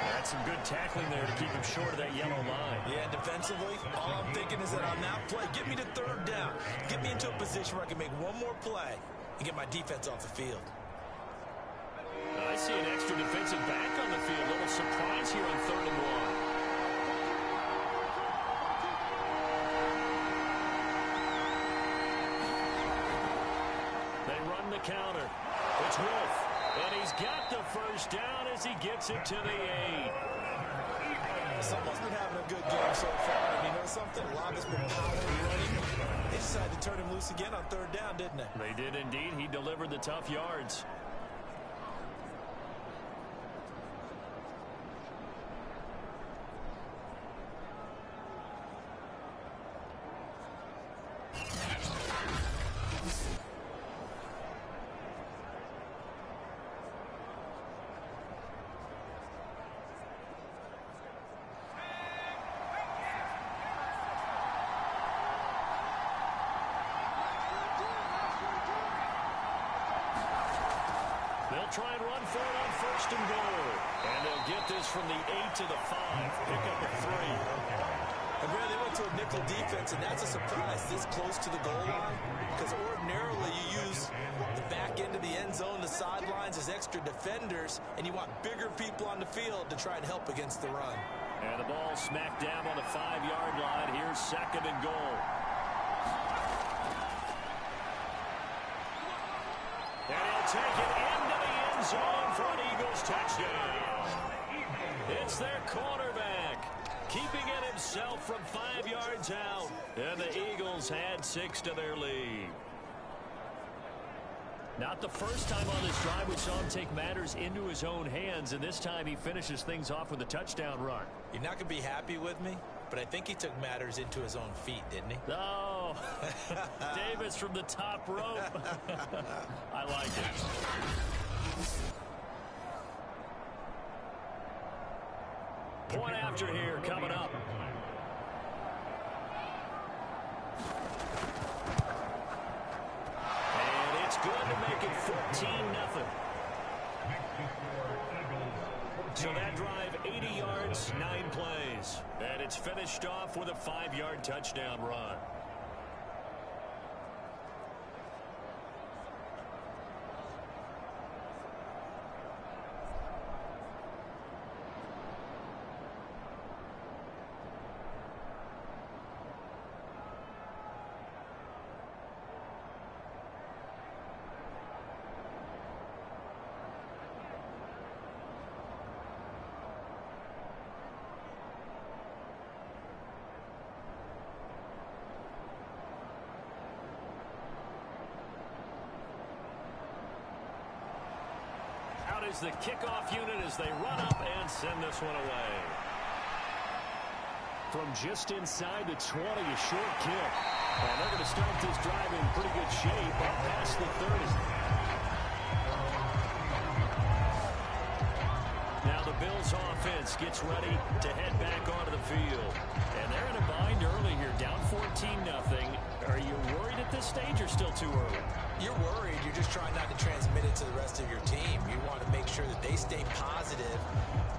That got some good tackling there to keep him short of that yellow line. Yeah, defensively, all I'm thinking is that on that play, get me to third down. Get me into a position where I can make one more play and get my defense off the field. I see an extra defensive back on the field. A little surprise here on 3rd and 1. They run the counter. It's Wolf. And he's got the first down as he gets it to the 8. Someone's been having a good game so far. And you know something? A lot of it's been power running. They decided to turn him loose again on 3rd down, didn't they? They did indeed. He delivered the tough yards. They'll try and run for it on 1st and goal. And they'll get this from the 8 to the 5. Pick up a 3. And really, they went to a nickel defense, and that's a surprise this close to the goal line. Because ordinarily, you use the back end of the end zone, the sidelines as extra defenders, and you want bigger people on the field to try and help against the run. And the ball smacked down on the 5-yard line. Here's 2nd and goal. And he'll take it into the end zone for an Eagles touchdown. It's their quarterback, keeping it himself from 5 yards out. And the Eagles had 6 to their lead. Not the first time on this drive we saw him take matters into his own hands, and this time he finishes things off with a touchdown run. You're not going to be happy with me, but I think he took matters into his own feet, didn't he? Oh, Davis from the top rope. I like it. Point after here coming up. And it's good to make it 14-0. So that drive, 80 yards, 9 plays. And it's finished off with a 5-yard touchdown run. Is the kickoff unit as they run up and send this one away. From just inside the 20, a short kick. And they're going to start this drive in pretty good shape up past the 30. Now the Bills offense gets ready to head back onto the field. And they're in a bind early here, down 14-0. Are you worried at this stage or still too early? You're worried. You're just trying not to transmit it to the rest of your team. You want to make sure that they stay positive,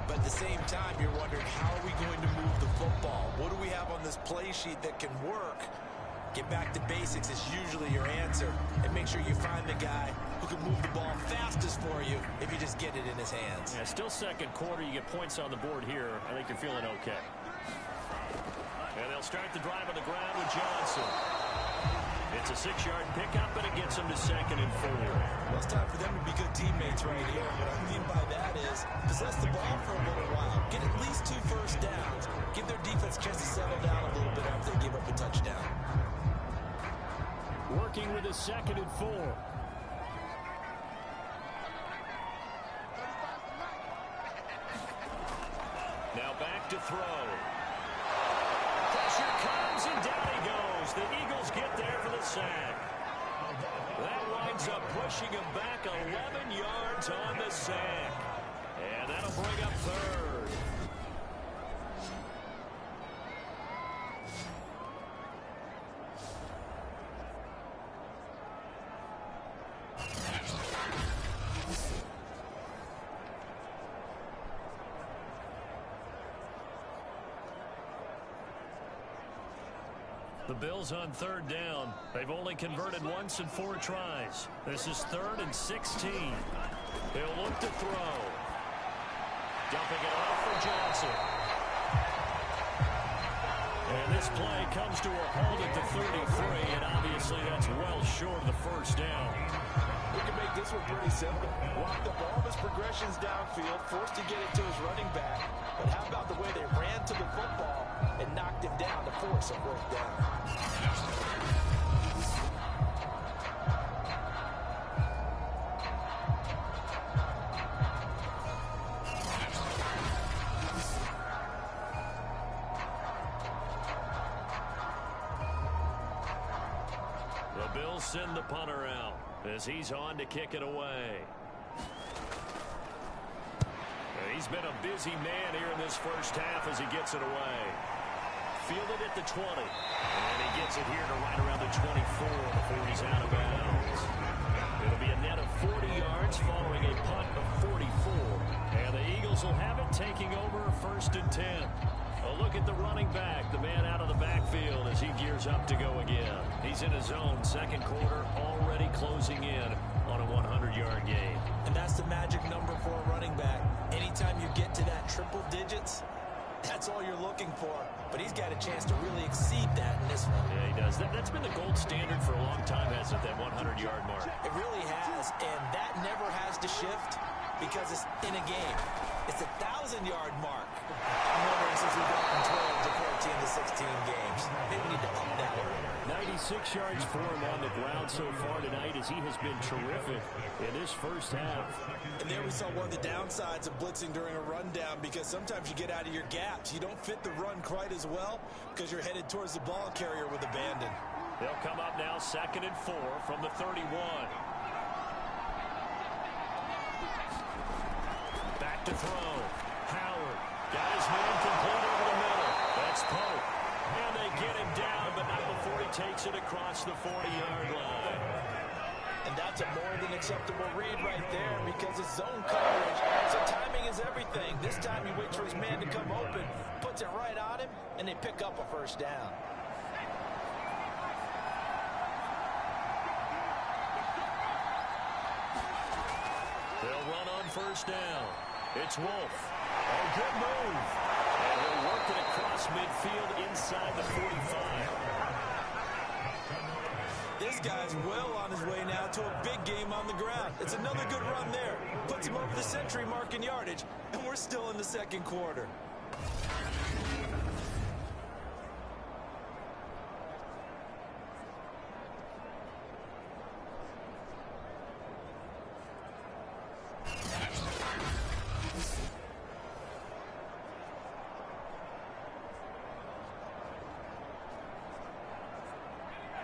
but at the same time, you're wondering, how are we going to move the football? What do we have on this play sheet that can work? Get back to basics is usually your answer, and make sure you find the guy who can move the ball fastest for you if you just get it in his hands. Yeah, still second quarter. You get points on the board here. I think you're feeling okay. And they'll start the drive on the ground with Johnson. It's a 6-yard pickup, and it gets them to 2nd and 4. Well, it's time for them to be good teammates right here. What I mean by that is possess the ball for a little while. Get at least 2 first downs. Give their defense a chance to settle down a little bit after they give up a touchdown. Working with a 2nd and 4. Now back to throw. Pressure comes, and down he goes. The Eagles get there for the sack. That winds up pushing him back 11 yards on the sack. And that'll bring up 3rd. The Bills on third down. They've only converted once in 4 tries. This is 3rd and 16. He'll look to throw. Dumping it off for Johnson. And this play comes to a halt at the 33, and obviously that's well short of the first down. We can make this one pretty simple. Walk the ball of his progressions downfield, forced to get it to his running back. But how about the way they ran to the football and knocked him down to force a 4th down? The Bills send the punter out as he's on to kick it away. He's been a busy man here in this first half as he gets it away. Fielded at the 20. And he gets it here to right around the 24 before he's out of bounds. It'll be a net of 40 yards following a punt of 44. And the Eagles will have it taking over 1st and 10. A look at the running back, the man out of the backfield as he gears up to go again. He's in his zone, 2nd quarter, already closing in on a 100-yard game. And that's the magic number for a running back. Anytime you get to that triple digits, that's all you're looking for. But he's got a chance to really exceed that in this one. Yeah, he does. That's been the gold standard for a long time, hasn't it, that 100-yard mark? It really has, and that never has to shift because it's in a game. It's a 1,000-yard mark. I'm wondering since we've gone from 12 to 14 to 16 games. Maybe we need to up that one. 96 yards for him on the ground so far tonight as he has been terrific in this first half. And there we saw one of the downsides of blitzing during a rundown because sometimes you get out of your gaps. You don't fit the run quite as well because you're headed towards the ball carrier with abandon. They'll come up now 2nd and 4 from the 31. Back to throw. Howard got his man complete over the middle. That's Pope. And they get him down, but not before he takes it across the 40-yard line. And that's a more than acceptable read right there because it's zone coverage. So timing is everything. This time he waits for his man to come open, puts it right on him, and they pick up a 1st down. They'll run on 1st down. It's Wolf. A good move. And he'll work it across midfield inside the 45. This guy's well on his way now to a big game on the ground. It's another good run there. Puts him over the century mark in yardage, and we're still in the 2nd quarter.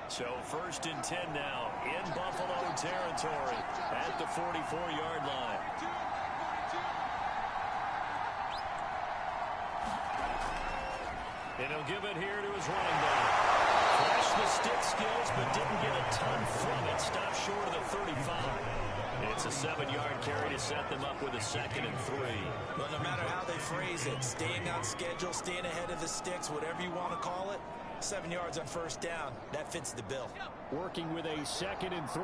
So 1st and 10 now in Buffalo territory at the 44-yard line. And he'll give it here to his running back. Flashed the stick skills, but didn't get a ton from it. Stopped short of the 35. It's a 7-yard carry to set them up with a 2nd and 3. Well, no matter how they phrase it, staying on schedule, staying ahead of the sticks, whatever you want to call it, 7 yards on 1st down. That fits the bill. Working with a 2nd and 3.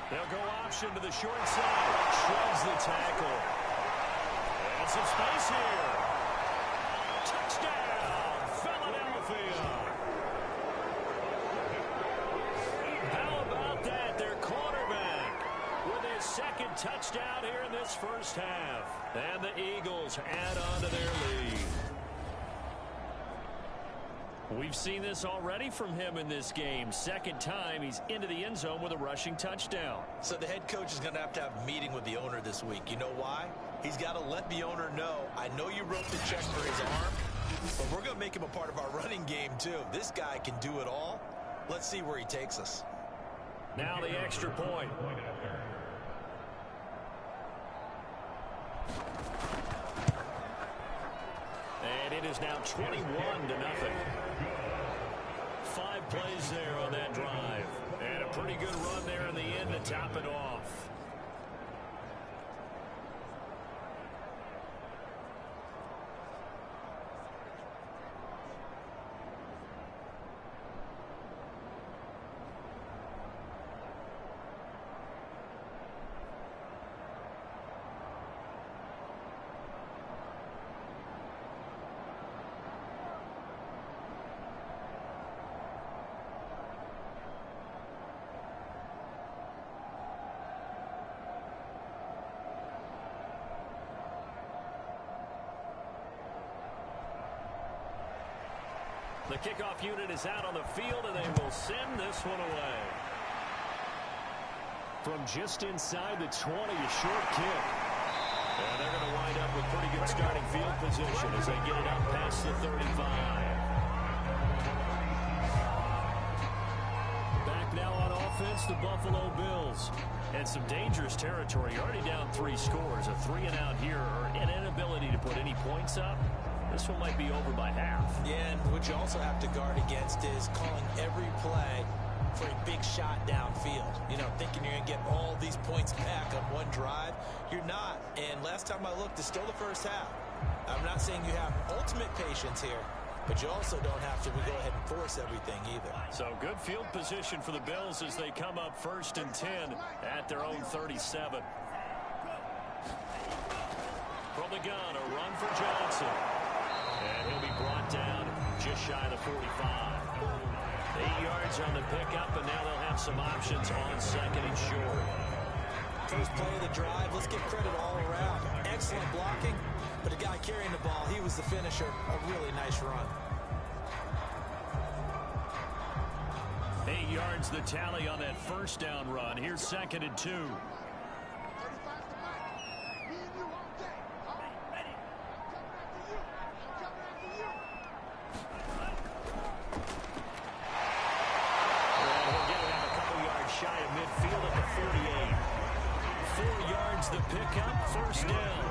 They'll go option to the short side. Shreds the tackle. And some space here. Touchdown, Philadelphia. How about that? Their quarterback with his 2nd touchdown here in this first half. And the Eagles add on to their lead. We've seen this already from him in this game. 2nd time he's into the end zone with a rushing touchdown. So the head coach is going to have a meeting with the owner this week. You know why? He's got to let the owner know, I know you wrote the check for his arm, but we're going to make him a part of our running game too. This guy can do it all. Let's see where he takes us. Now the extra point. And it is now 21-0. 5 plays there on that drive. And a pretty good run there in the end to top it off. The kickoff unit is out on the field, and they will send this one away. From just inside the 20, a short kick. And they're going to wind up with pretty good starting field position as they get it up past the 35. Back now on offense, the Buffalo Bills. And some dangerous territory. You're already down 3 scores. A 3-and-out here, or an inability to put any points up. This one might be over by half. Yeah, and what you also have to guard against is calling every play for a big shot downfield. You know, thinking you're going to get all these points back on one drive. You're not. And last time I looked, it's still the first half. I'm not saying you have ultimate patience here, but you also don't have to go ahead and force everything either. So good field position for the Bills as they come up 1st and 10 at their own 37. From the gun, a run for Johnson. And he'll be brought down just shy of the 45. 8 yards on the pickup, and now they'll have some options on 2nd and short. First play of the drive, let's give credit all around. Excellent blocking, but the guy carrying the ball, he was the finisher. A really nice run. 8 yards the tally on that first down run. Here's 2nd and 2. The pickup, first down.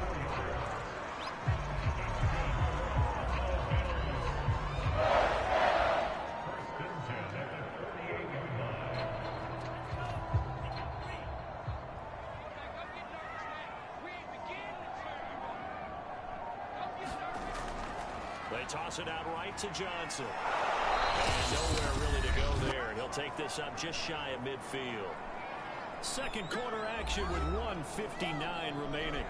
They toss it out right to Johnson. And nowhere really to go there. He'll take this up just shy of midfield. Second quarter action with 1:59 remaining.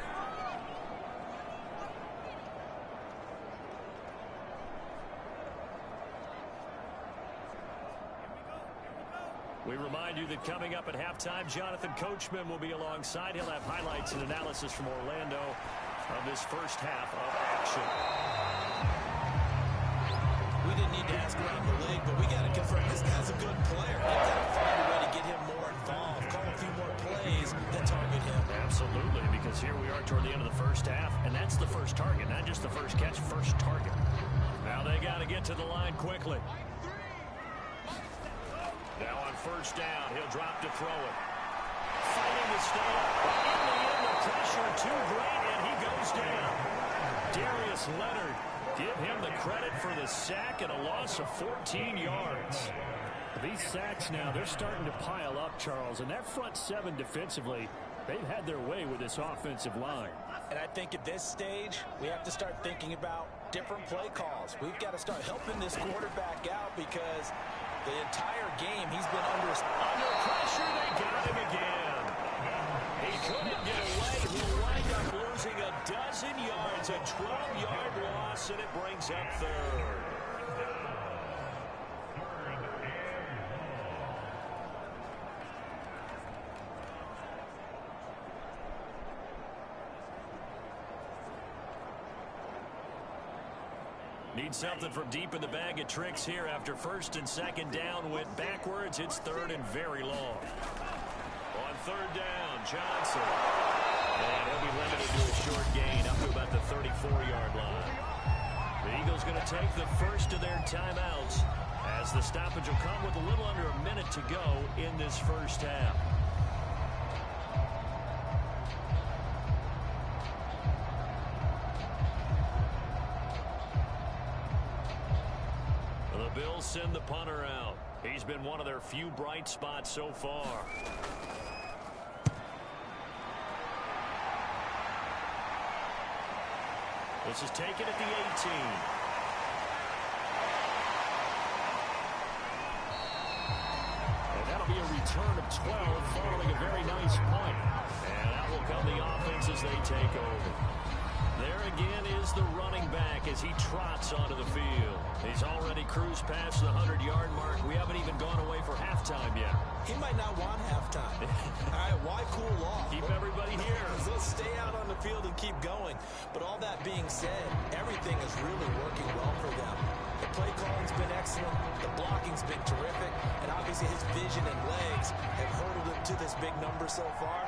We remind you that coming up at halftime, Jonathan Coachman will be alongside. He'll have highlights and analysis from Orlando of this first half of action. We didn't need to ask around the league, but we got to confirm this guy's a good player. We've got to find a way to get him more involved, call a few more plays that target him. Absolutely, because here we are toward the end of the first half, and that's the first target, not just the first catch, first target. Now they got to get to the line quickly. Now on first down, he'll drop to throw it. Fighting to stay up. In the end, the pressure too great, and he goes down. Darius Leonard. Give him the credit for the sack and a loss of 14 yards. These sacks now, they're starting to pile up, Charles. And that front 7 defensively, they've had their way with this offensive line. And I think at this stage, we have to start thinking about different play calls. We've got to start helping this quarterback out because the entire game he's been under pressure. They got him again. He couldn't get away. He wind up losing a dozen yards, a 12-yard loss, and it brings up 3rd. Need something from deep in the bag of tricks here after 1st and 2nd down. Went backwards. It's 3rd and very long. On 3rd down, Johnson. And he'll be limited to a short gain up to about the 34-yard line. The Eagles going to take the first of their timeouts as the stoppage will come with a little under a minute to go in this first half. The Bills send the punter out. He's been one of their few bright spots so far. This is taken at the 18. And that'll be a return of 12 following a very nice punt. And out will come the offense as they take over. There again is the running back as he trots onto the field. He's already cruised past the 100-yard mark. We haven't even gone away for halftime yet. He might not want halftime. All right, why cool off? Keep everybody here. Let's stay out on the field and keep going. But all that being said, everything is really working well for them. The play calling's been excellent. The blocking's been terrific. And obviously his vision and legs have hurdled him to this big number so far.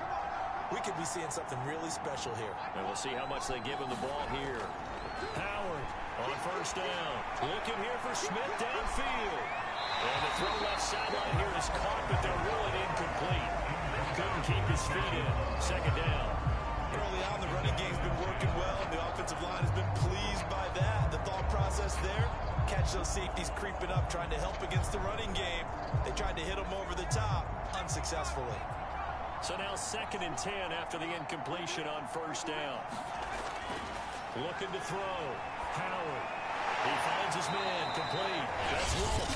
We could be seeing something really special here. And we'll see how much they give him the ball here. Howard on first down. Looking here for Smith downfield. And the throw left sideline here is caught, but they're ruling incomplete. Couldn't keep his feet in. Second down. Early on, the running game's been working well, and the offensive line has been pleased by that. The thought process there, catch those safeties creeping up, trying to help against the running game. They tried to hit them over the top, unsuccessfully. So now 2nd and 10 after the incompletion on first down. Looking to throw. Howard. He finds his man. Complete. That's Wolf.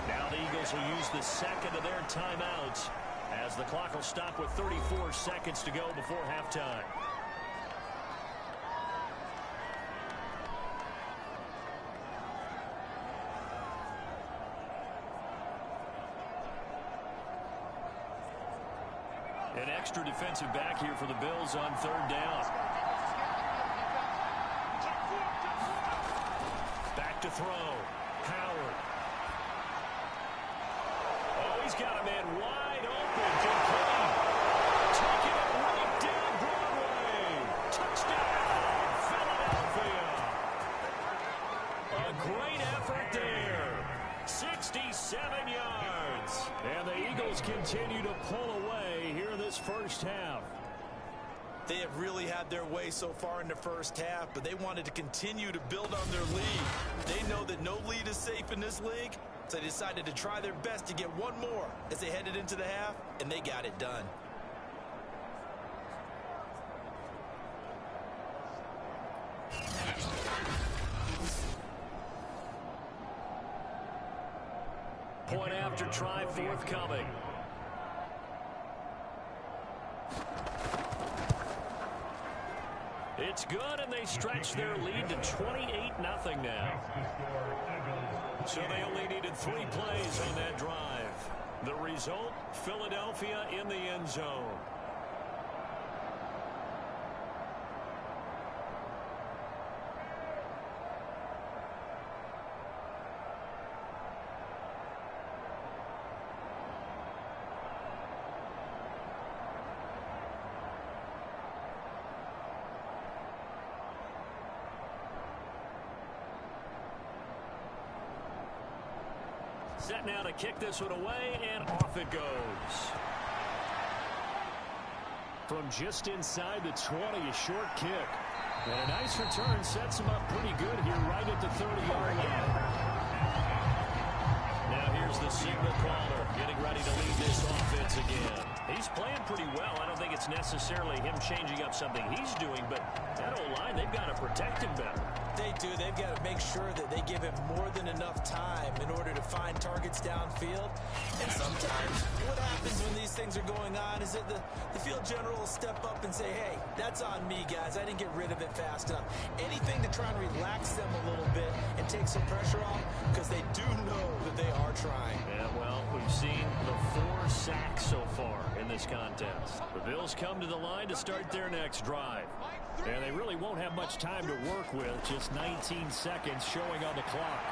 Now the Eagles will use the second of their timeouts as the clock will stop with 34 seconds to go before halftime. An extra defensive back here for the Bills on third down. Back to throw. Howard. Oh, he's got a man wide open. Complete. Taking it right down Broadway. Touchdown, Philadelphia. A great effort there. 67 yards. And the Eagles continue to pull away here in this first half. They have really had their way so far in the first half, but they wanted to continue to build on their lead. They know that no lead is safe in this league, so they decided to try their best to get one more as they headed into the half, and they got it done. Point after try forthcoming. It's good, and they stretch their lead to 28-0 now. So they only needed 3 plays on that drive. The result, Philadelphia in the end zone. Set now to kick this one away, and off it goes. From just inside the 20, a short kick. And a nice return sets him up pretty good here right at the 30-yard line. Now here's the signal caller getting ready to lead this offense again. He's playing pretty well. I don't think it's necessarily him changing up something he's doing, but that O-line, they've got to protect him better. They do. They've got to make sure that they give him more than enough time in order to find targets downfield. And sometimes what happens when these things are going on is that the field general will step up and say, hey, that's on me, guys. I didn't get rid of it fast enough. Anything to try and relax them a little bit and take some pressure off, because they do know that they are trying. Yeah, well, we've seen the 4 sacks so far in this contest. The Bills come to the line to start their next drive. And they really won't have much time to work with. Just 19 seconds showing on the clock.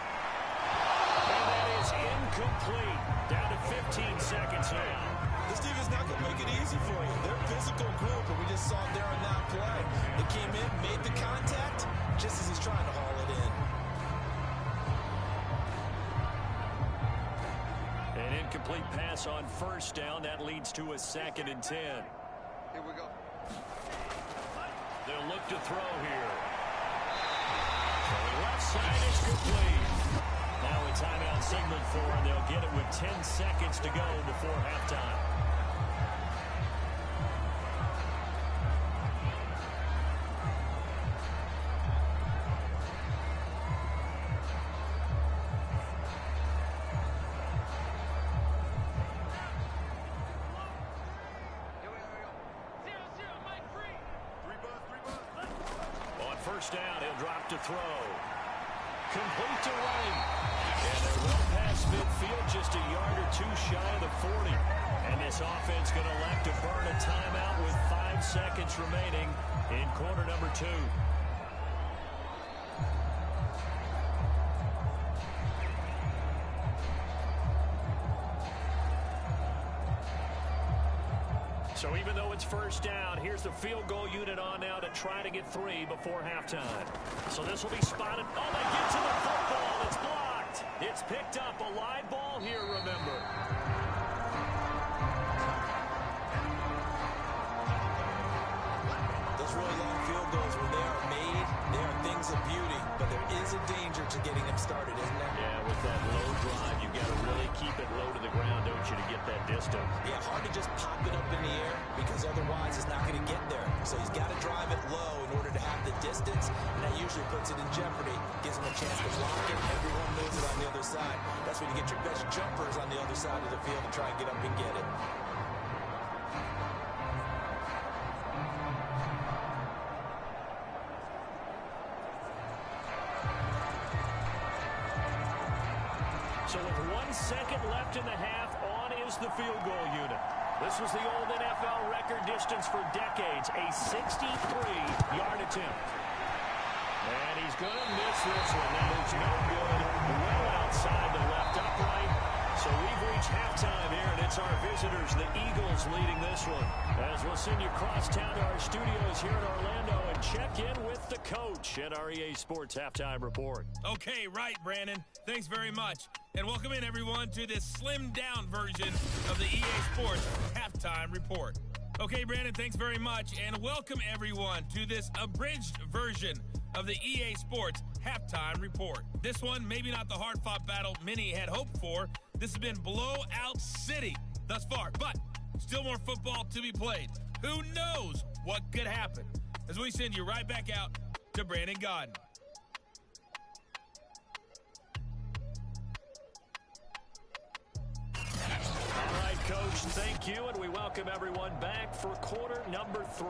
And that is incomplete. Down to 15 seconds now. This team is not going to make it easy for you. They're a physical group, and we just saw it there on that play. They came in, made the contact, just as he's trying to haul it in. An incomplete pass on first down. That leads to a 2nd and 10. Here we go. They'll look to throw here. The left side is complete. Now a timeout signaled for, and they'll get it with 10 seconds to go before halftime. First down, he'll drop to throw. Complete to right. And they're well past midfield, just a yard or 2 shy of the 40. And this offense going to elect to burn a timeout with 5 seconds remaining in quarter number 2. So even though it's first down, here's the field goal unit on now to try to get 3 before halftime. So this will be spotted. Oh, they get to the football. It's blocked. It's picked up. A live ball here, remember. Those really long field goals, when they are made, they are things of beauty. But there is a danger to getting them started, isn't there? Yeah, with that low drive, you've got to really keep it low to the ground, don't you, to get that distance. Yeah, hard to just pop it up in the air because otherwise it's not going to get there. So he's got to drive it low in order to have the distance, and that usually puts it in jeopardy, gives him a chance to block it. Everyone knows it on the other side. That's when you get your best jumpers on the other side of the field to try and get up and get it. So with 1 second left in the half, on is the field goal unit. This was the old NFL record distance for decades, a 63-yard attempt. And he's going to miss this one. That is no good. Well outside the left upright. So we've reached halftime here, and it's our visitors, the Eagles, leading this one. As we'll send you across town to our studios here in Orlando and check in with the coach at our EA Sports Halftime Report. Okay, right, Brandon. Thanks very much. And welcome in, everyone, to this slimmed-down version of the EA Sports Halftime Report. Okay, Brandon, thanks very much. And welcome, everyone, to this abridged version of the EA Sports Halftime Report. This one, maybe not the hard-fought battle many had hoped for. This has been blowout city thus far, but still more football to be played. Who knows what could happen? As we send you right back out to Brandon Godden. All right, Coach, thank you, and we welcome everyone back for quarter number 3.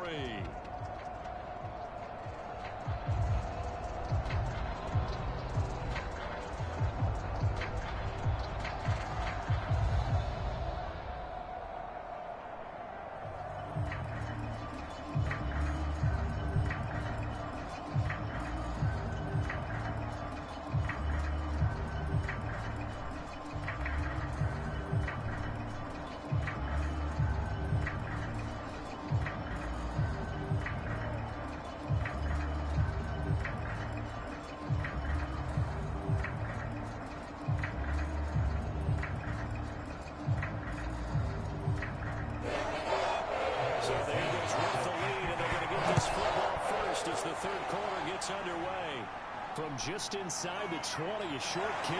As the third quarter gets underway, from just inside the 20, a short kick.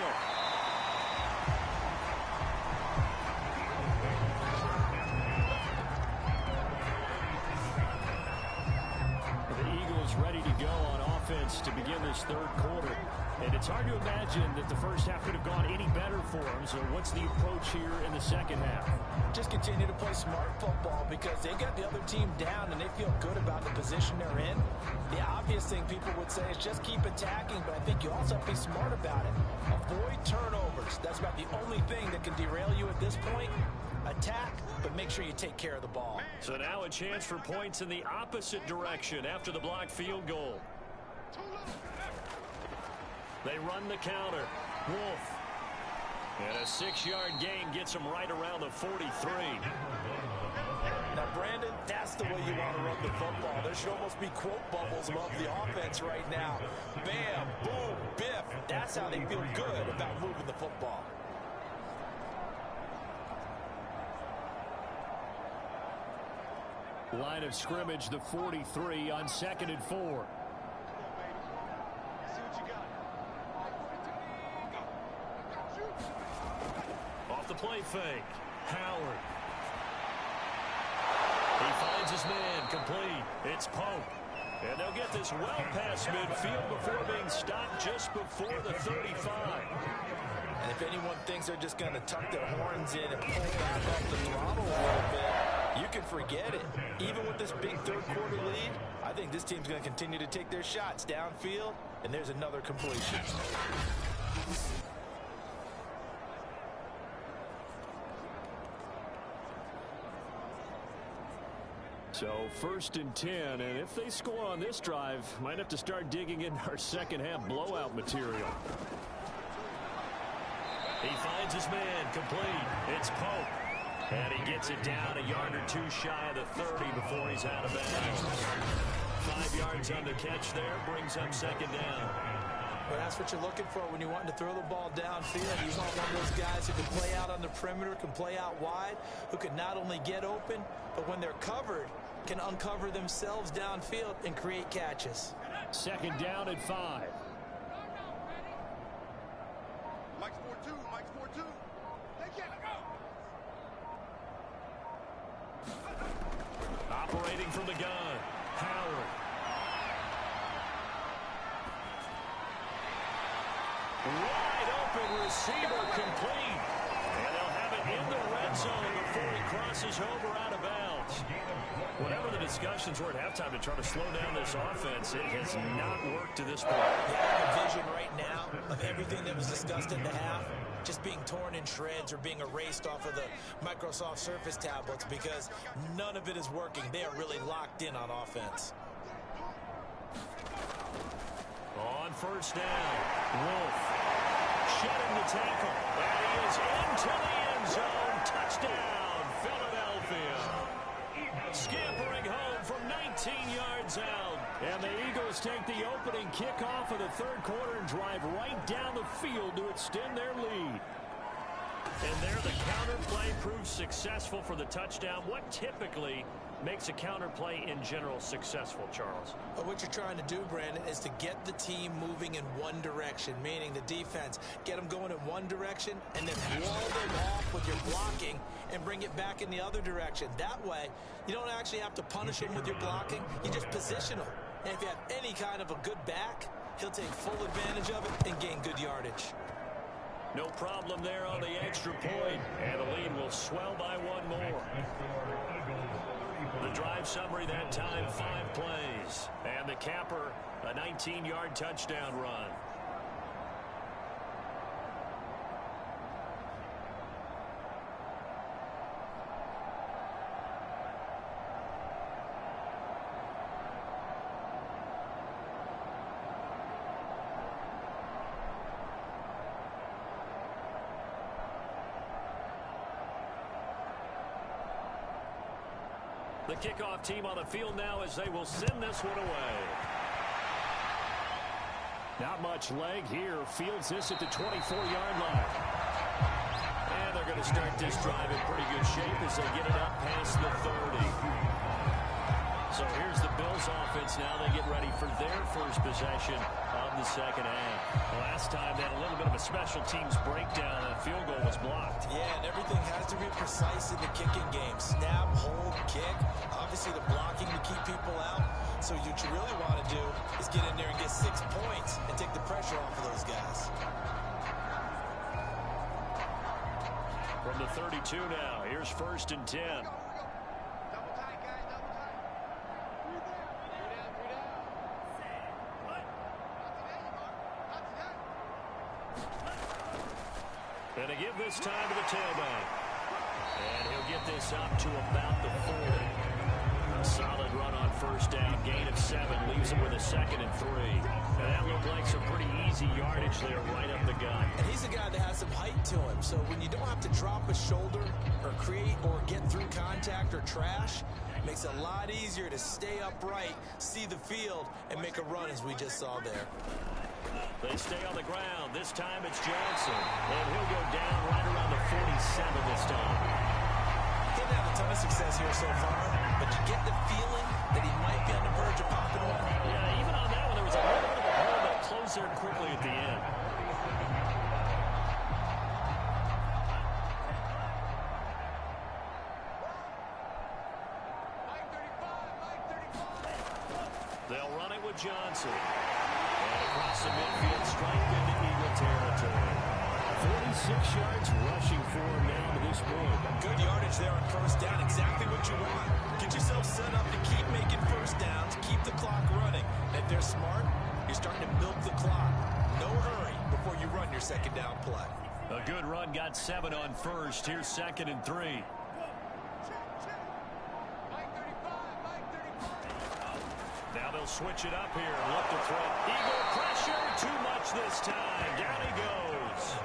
The Eagles ready to go on offense to begin this third quarter. And it's hard to imagine that the first half could have gone any better for them. So what's the approach here in the second half? Just continue to play smart football because they got the other team down and they feel good about the position they're in. The obvious thing people would say is just keep attacking, but I think you also have to be smart about it. Avoid turnovers. That's about the only thing that can derail you at this point. Attack, but make sure you take care of the ball. So now a chance for points in the opposite direction after the blocked field goal. They run the counter. Wolf. And a 6-yard gain gets him right around the 43. Now, Brandon, that's the way you want to run the football. There should almost be quote bubbles above the offense right now. Bam, boom, biff. That's how they feel good about moving the football. Line of scrimmage, the 43 on 2nd and 4. Off the play fake. Howard. He finds his man, complete. It's Pope. And they'll get this well past midfield before being stopped just before the 35. And if anyone thinks they're just going to tuck their horns in and pull back off the throttle a little bit, you can forget it. Even with this big third quarter lead, I think this team's going to continue to take their shots downfield, and there's another completion. So 1st and 10, and if they score on this drive, might have to start digging in our second half blowout material. He finds his man, complete. It's Pope. And he gets it down a yard or two shy of the 30 before he's out of bounds. 5 yards on the catch there, brings up second down. Well, that's what you're looking for when you want to throw the ball downfield. You want one of those guys who can play out on the perimeter, can play out wide, who can not only get open, but when they're covered, can uncover themselves downfield and create catches. Second down at 5. Mike's 4-2. Mike's 4-2. Take it. Go. Operating from the gun, Howard. Wide open receiver complete. And they'll have it in the red zone before he crosses over out of bounds. Whatever the discussions were at halftime to try to slow down this offense, it has not worked to this point. Yeah, I have a vision right now of everything that was discussed in the half just being torn in shreds or being erased off of the Microsoft Surface tablets because none of it is working. They are really locked in on offense. On first down, Wolf shedding the tackle. And he is into the end zone. Touchdown, Philadelphia. Scampering home from 19 yards out. And the Eagles take the opening kickoff of the third quarter and drive right down the field to extend their lead. And there the counter play proves successful for the touchdown. What typically makes a counter play in general successful, Charles? What you're trying to do, Brandon, is to get the team moving in one direction, meaning the defense, get them going in one direction and then wall them off with your blocking and bring it back in the other direction. That way, you don't actually have to punish them with your blocking. You just position them. And if you have any kind of a good back, he'll take full advantage of it and gain good yardage. No problem there on the extra point. And the lead will swell by one more. The drive summary that time, 5 plays. And the capper, a 19-yard touchdown run. The kickoff team on the field now as they will send this one away. Not much leg here. Fields this at the 24-yard line. And they're going to start this drive in pretty good shape as they get it up past the 30. So here's the Bills offense now. They get ready for their first possession of the second half. Last time they had a little bit of a special teams breakdown. That field goal was blocked. Yeah, and everything has to be precise in the kicking game. Snap, hold, kick. Obviously the blocking to keep people out. So what you really want to do is get in there and get 6 points and take the pressure off of those guys. From the 32 now, here's 1st and 10. And they give this time to the tailback. And he'll get this up to about the 40. A solid run on first down. Gain of 7. Leaves him with a 2nd and 3. And that looked like some pretty easy yardage there right up the gut. And he's a guy that has some height to him. So when you don't have to drop a shoulder or create or get through contact or trash, it makes it a lot easier to stay upright, see the field, and make a run as we just saw there. They stay on the ground. This time it's Johnson. And he'll go down right around the 47 this time. He didn't have a ton of success here so far, but you get the feeling that he might be on the verge of popping one. Yeah, even on that one, there was a little bit of a hole that closed there quickly at the end. They'll run it with Johnson. And across the midfield, stripe into Eagle territory. 46 yards rushing for him now to this point. Good yardage there on first down. Exactly what you want. Get yourself set up to keep making first downs, keep the clock running. And if they're smart, you're starting to milk the clock. No hurry before you run your second down play. A good run got 7 on first. Here's 2nd and 3. Now they'll switch it up here. Look to throw. Eagle pressure. Too much this time. Down he goes.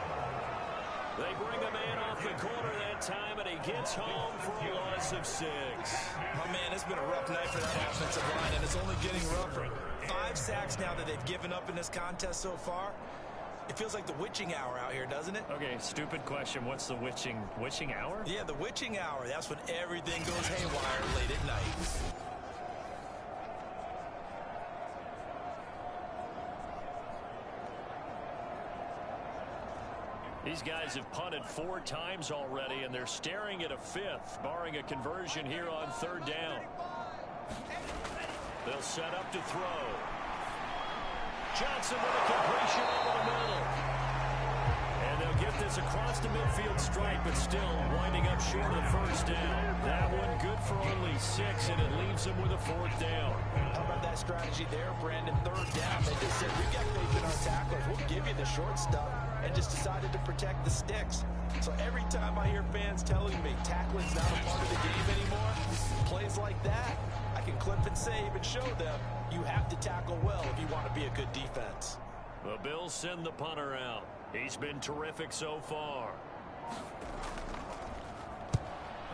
They bring a man off the corner that time, and he gets home for a loss of 6. Oh, man, it's been a rough night for that offensive line, and it's only getting rougher. 5 sacks now that they've given up in this contest so far. It feels like the witching hour out here, doesn't it? Okay, stupid question. What's the witching hour? Yeah, the witching hour. That's when everything goes haywire late at night. These guys have punted 4 times already, and they're staring at a 5th, barring a conversion here on 3rd down. They'll set up to throw. Johnson with a completion over the middle. And they'll get this across the midfield stripe, but still winding up short of the 1st down. That one good for only 6, and it leaves them with a 4th down. How about that strategy there, Brandon? 3rd down. They just said, we got faith in our tacklers. We'll give you the short stuff, and just decided to protect the sticks. So every time I hear fans telling me tackling's not a part of the game anymore, plays like that, I can clip and save and show them you have to tackle well if you want to be a good defense. The Bills send the punter out. He's been terrific so far.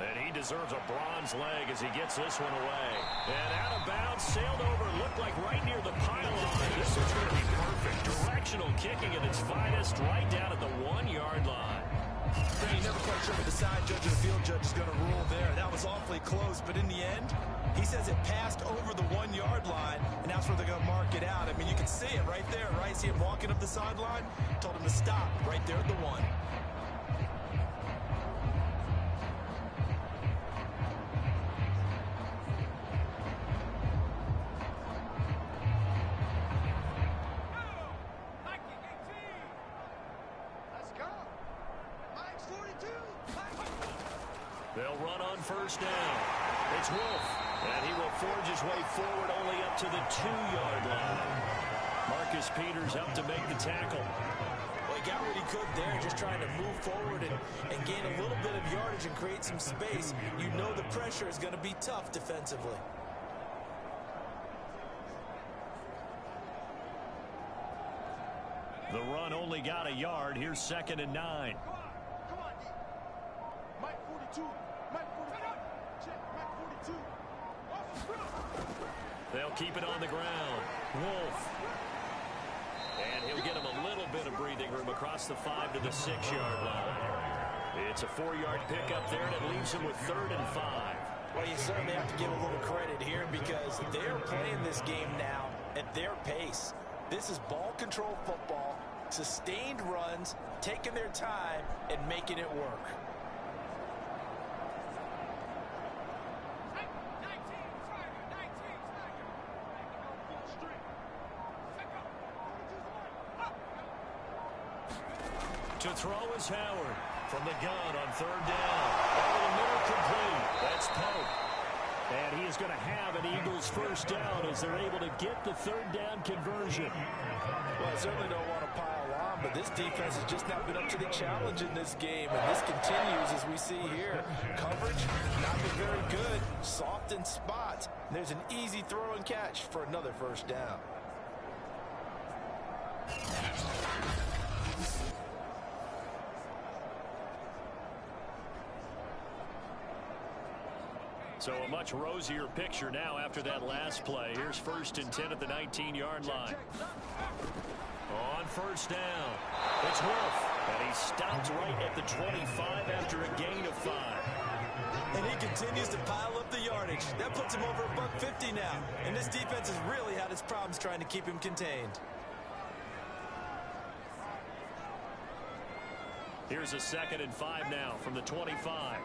And he deserves a bronze leg as he gets this one away. And out of bounds, sailed over, looked like right near the pylon. This is going to be perfect. Directional kicking at its finest, right down at the 1-yard line. You're never quite sure what the side judge or the field judge is going to rule there. That was awfully close, but in the end, he says it passed over the 1-yard line, and that's where they're going to mark it out. I mean, you can see it right there, right? See him walking up the sideline? Told him to stop right there at the 1. They'll run on 1st down. It's Wolf, and he will forge his way forward only up to the 2-yard line. Marcus Peters up to make the tackle. Well, he got what he could there, just trying to move forward and gain a little bit of yardage and create some space. You know the pressure is going to be tough defensively. The run only got a yard. Here's 2nd and 9. Mike 42. Mike 45. Check. Mike 42. They'll keep it on the ground. Wolf. And he'll get him a little bit of breathing room across the 5 to the 6-yard line. It's a 4-yard pickup there, and it leaves him with 3rd and 5. Well, you certainly have to give a little credit here because they're playing this game now at their pace. This is ball control football, sustained runs, taking their time, and making it work. To throw is Howard from the gun on 3rd down. Over the middle, complete. That's Pope. And he is going to have an Eagles 1st down as they're able to get the 3rd down conversion. Well, I certainly don't want to pile on, but this defense has just not been up to the challenge in this game, and this continues as we see here. Coverage, not been very good, soft in spots. There's an easy throw and catch for another 1st down. So a much rosier picture now after that last play. Here's 1st and 10 at the 19-yard line. On 1st down, it's Wolf. And he stops right at the 25 after a gain of 5. And he continues to pile up the yardage. That puts him over $150 now. And this defense has really had its problems trying to keep him contained. Here's a 2nd and 5 now from the 25.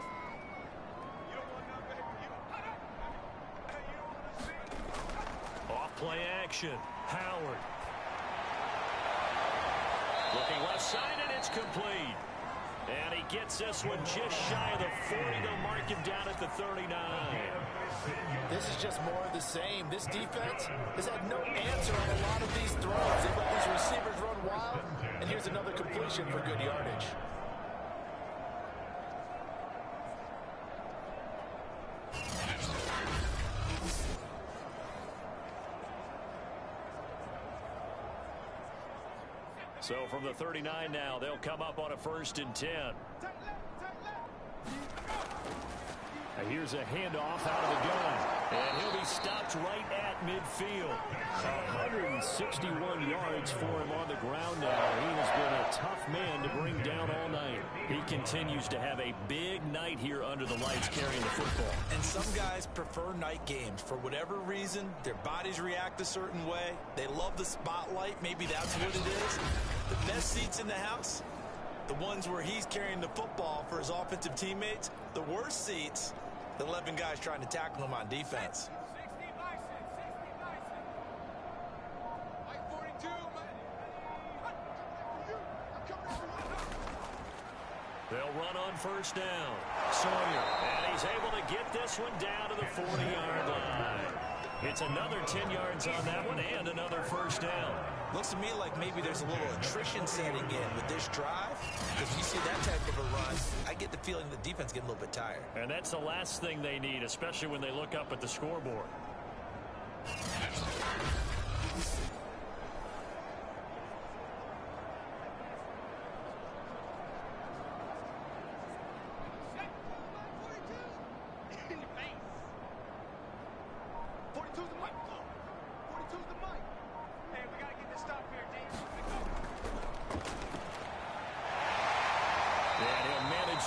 Off-play action. Howard. Looking left side, and it's complete. And he gets this one just shy of the 40. They'll mark him down at the 39. This is just more of the same. This defense has had no answer on a lot of these throws. They let these receivers run wild, and here's another completion for good yardage. So from the 39 now, they'll come up on a 1st and 10. Here's a handoff out of the gun. And he'll be stopped right at midfield. 161 yards for him on the ground now. He has been a tough man to bring down all night. He continues to have a big night here under the lights carrying the football. And some guys prefer night games. For whatever reason, their bodies react a certain way. They love the spotlight. Maybe that's what it is. The best seats in the house, the ones where he's carrying the football for his offensive teammates. The worst seats, the 11 guys trying to tackle him on defense. They'll run on 1st down. Sawyer, and he's able to get this one down to the 40-yard line. It's another 10 yards on that one and another 1st down. Looks to me like maybe there's a little attrition setting in with this drive. Because you see that type of a run, I get the feeling the defense getting a little bit tired. And that's the last thing they need, especially when they look up at the scoreboard.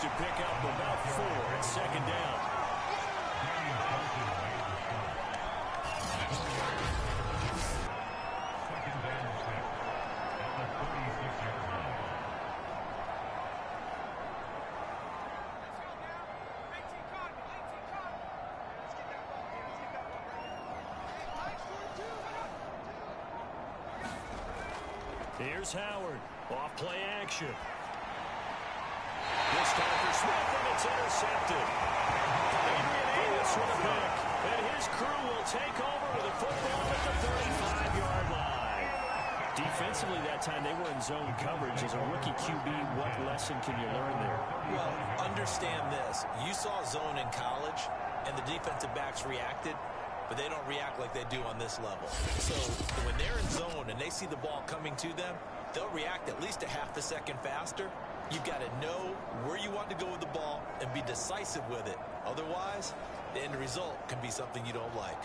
To pick up about 4 at 2nd down. Here's Howard. Off play action. This time for Smith, and it's intercepted. Adrian Amos with a pick, and his crew will take over with a football at the 35-yard line. Defensively that time, they were in zone coverage. As a rookie QB, what lesson can you learn there? Well, understand this. You saw zone in college, and the defensive backs reacted, but they don't react like they do on this level. So when they're in zone and they see the ball coming to them, they'll react at least a half a second faster. You've got to know where you want to go with the ball and be decisive with it. Otherwise, the end result can be something you don't like.